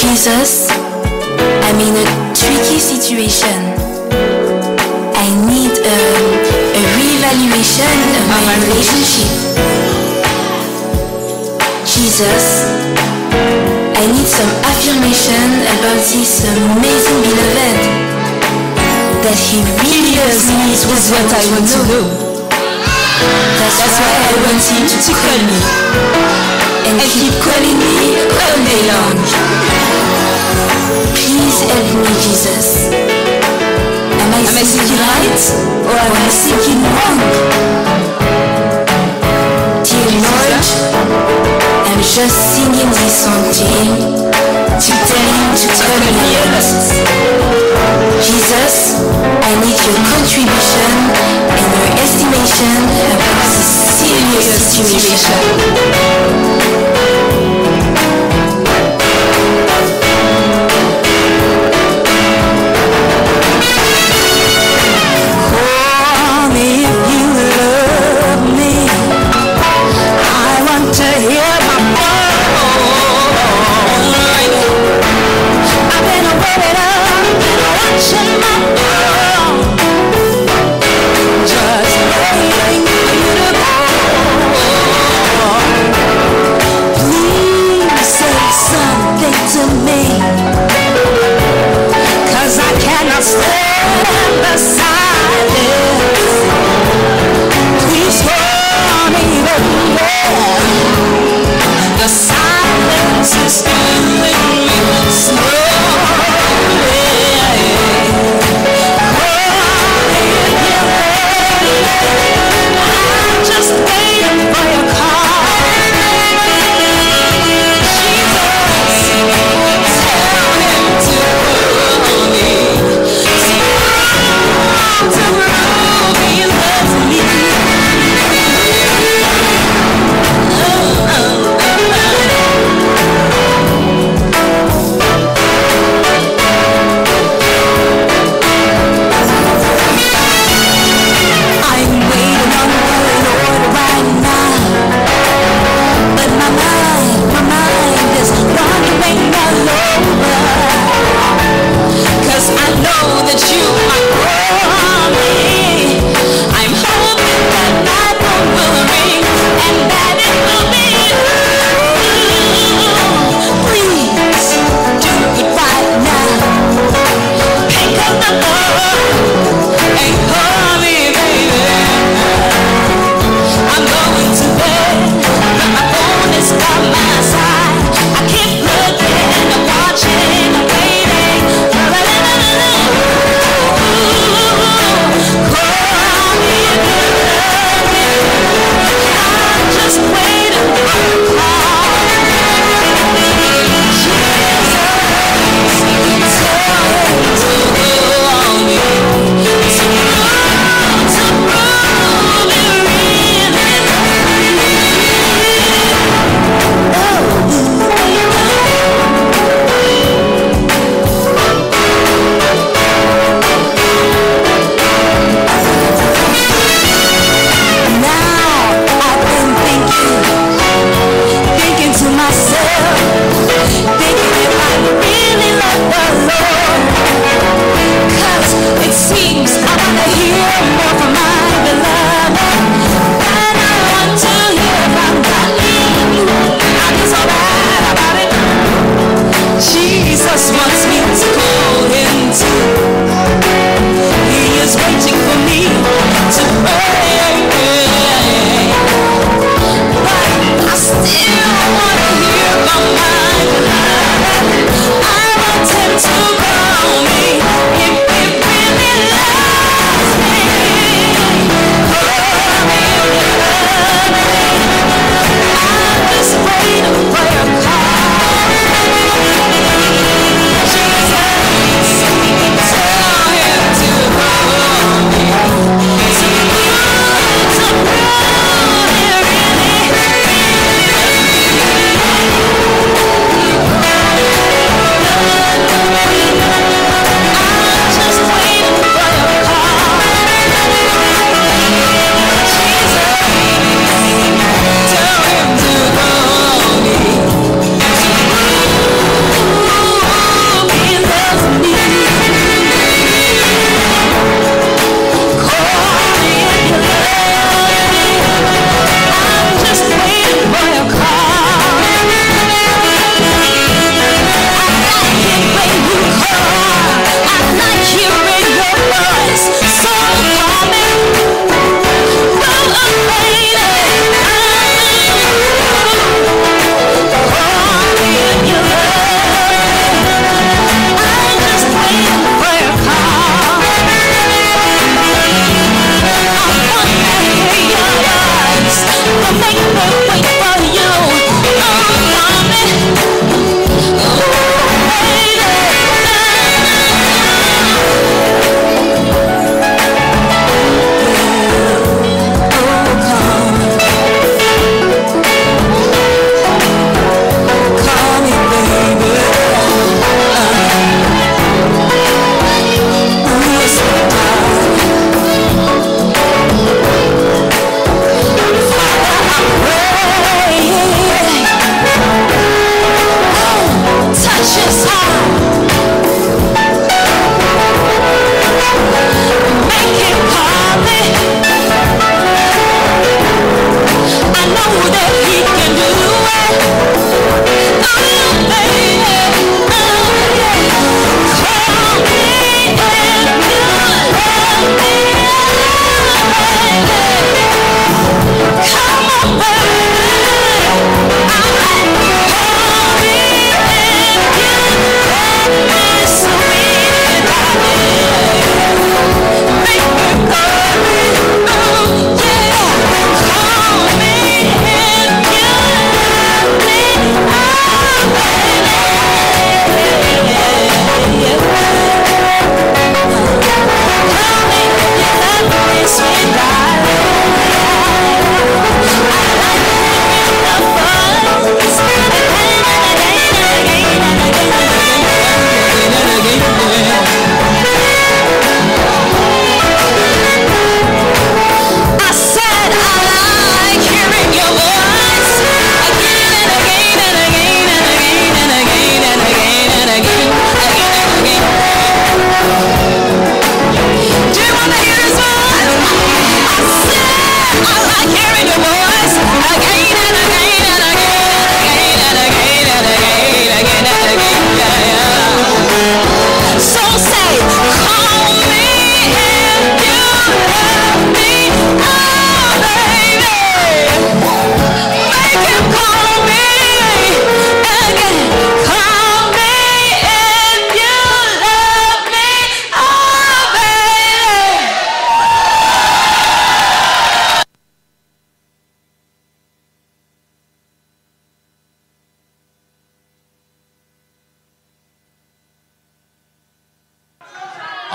Jesus, I'm in a tricky situation. I need a reevaluation of my relationship. Jesus, I need some affirmation about this amazing beloved. That he really loves me is what I want to know. That's why I want him to call me and keep calling me all day long. Please help me, Jesus. Am I thinking right or am I thinking wrong? Dear Lord, I'm just singing this song to him to tell him to call me honest. Jesus, I need your contribution and your estimation about this serious situation. Just waiting for you to go.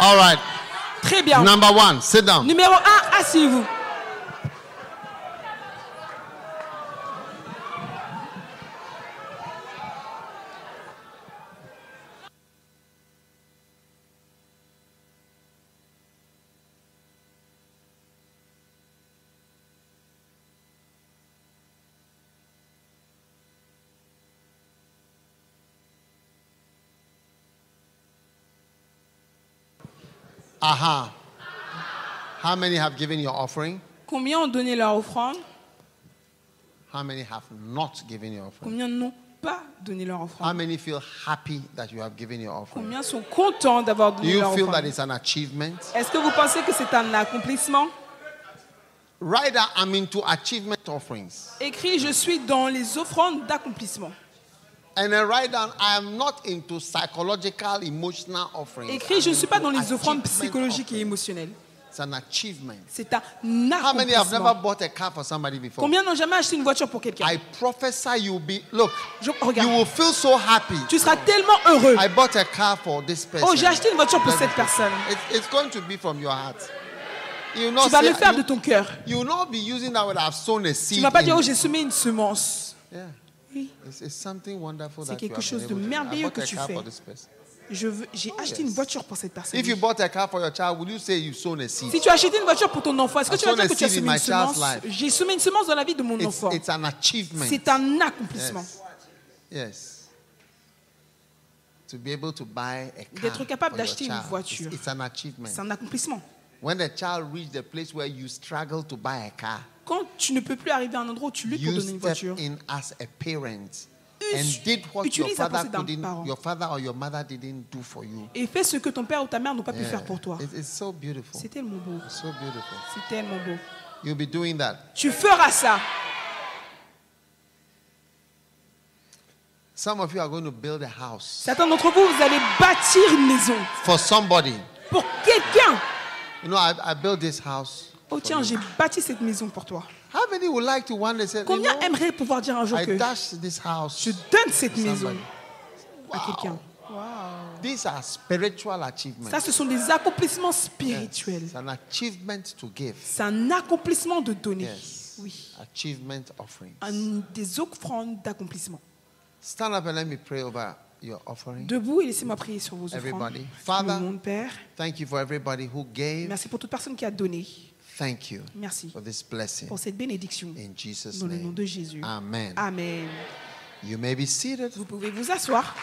All right. Très bien. Number 1, sit down. Numéro 1, asseyez-vous. Aha. How many have given your offering? Combien ont donné leur offrande? How many have not given your offering? Combien n'ont pas donné leur How offrande? many feel happy that you have given your offering? Combien sont contents d'avoir Do donné you leur feel that offrande? it's an achievement? Est-ce que vous pensez que c'est un accomplissement? Right now, I'm into achievement offerings. Écrit, je suis dans les offrandes d'accomplissement. And then write down, I am not into psychological, emotional offerings. Écrit, je ne suis pas dans les Into offrandes achievement psychologiques et offerings. émotionnelles. It's an achievement. C'est un How many have never accomplissement. bought a car for somebody before? Combien n'ont jamais acheté une voiture pour quelqu'un? I prophesy you'll be, look, Regarde, you will feel so happy. tu seras tellement heureux. I bought a car for this person. Oh, j'ai acheté une voiture pour cette personne. It's going to be from your heart. You Tu vas le faire de ton cœur. will not be using that word, I've sown a Tu seed. ne vas pas in- dire, oh, j'ai semé une semence. Yeah. Oui, It's something wonderful C'est that you quelque have chose been de able to do. merveilleux I bought que a tu car fais. for this person. j'ai acheté une voiture pour cette personne. If you bought a car for your child, will you say you've sown a seed? Si tu as acheté une voiture pour ton enfant, est-ce que I've tu vas sown dire a que tu as seed in semé my une semence? child's life. J'ai semé une semence dans la vie de mon enfant. It's an achievement. C'est un accomplissement. Yes. To be able to buy a car D'être capable for your d'acheter une child. voiture. It's an achievement. C'est un accomplissement. When the child reached the place where you struggle to buy a car, Quand tu ne peux plus arriver à un endroit où tu luttes pour you donner une step voiture, in as a parent and did what utilise la pensée d'un parent. your father or your mother didn't do for you. et fais ce que ton père ou ta mère n'ont pas pu Yeah. faire pour toi. It's so beautiful. C'est tellement beau. It's so beautiful. C'est tellement beau. You'll be doing that. Tu feras ça. Some of you are going to build a house Certains d'entre vous, vous allez bâtir une maison for somebody. pour quelqu'un. You know, I built this house. Oh tiens, j'ai bâti cette maison pour toi. How many would like to one day say, you Combien know, aimeraient pouvoir dire un jour I que dashed this house je donne cette to maison somebody. à quelqu'un? These are spiritual achievements. Ça, ce sont des accomplissements spirituels. It's an achievement to give. C'est un accomplissement de donner. Yes. Oui. Achievement offerings. Des offrandes d'accomplissement. Stand up and let me pray over your offering. Debout et laissez-moi prier sur vos offrandes. Everybody. Tout Father, le monde, Père, Thank you for everybody who gave. merci pour toute personne qui a donné. Thank you Merci for this blessing. pour cette bénédiction. In Jesus' Dans le nom name. de Jésus. Amen. Amen. You may be seated. Vous pouvez vous asseoir.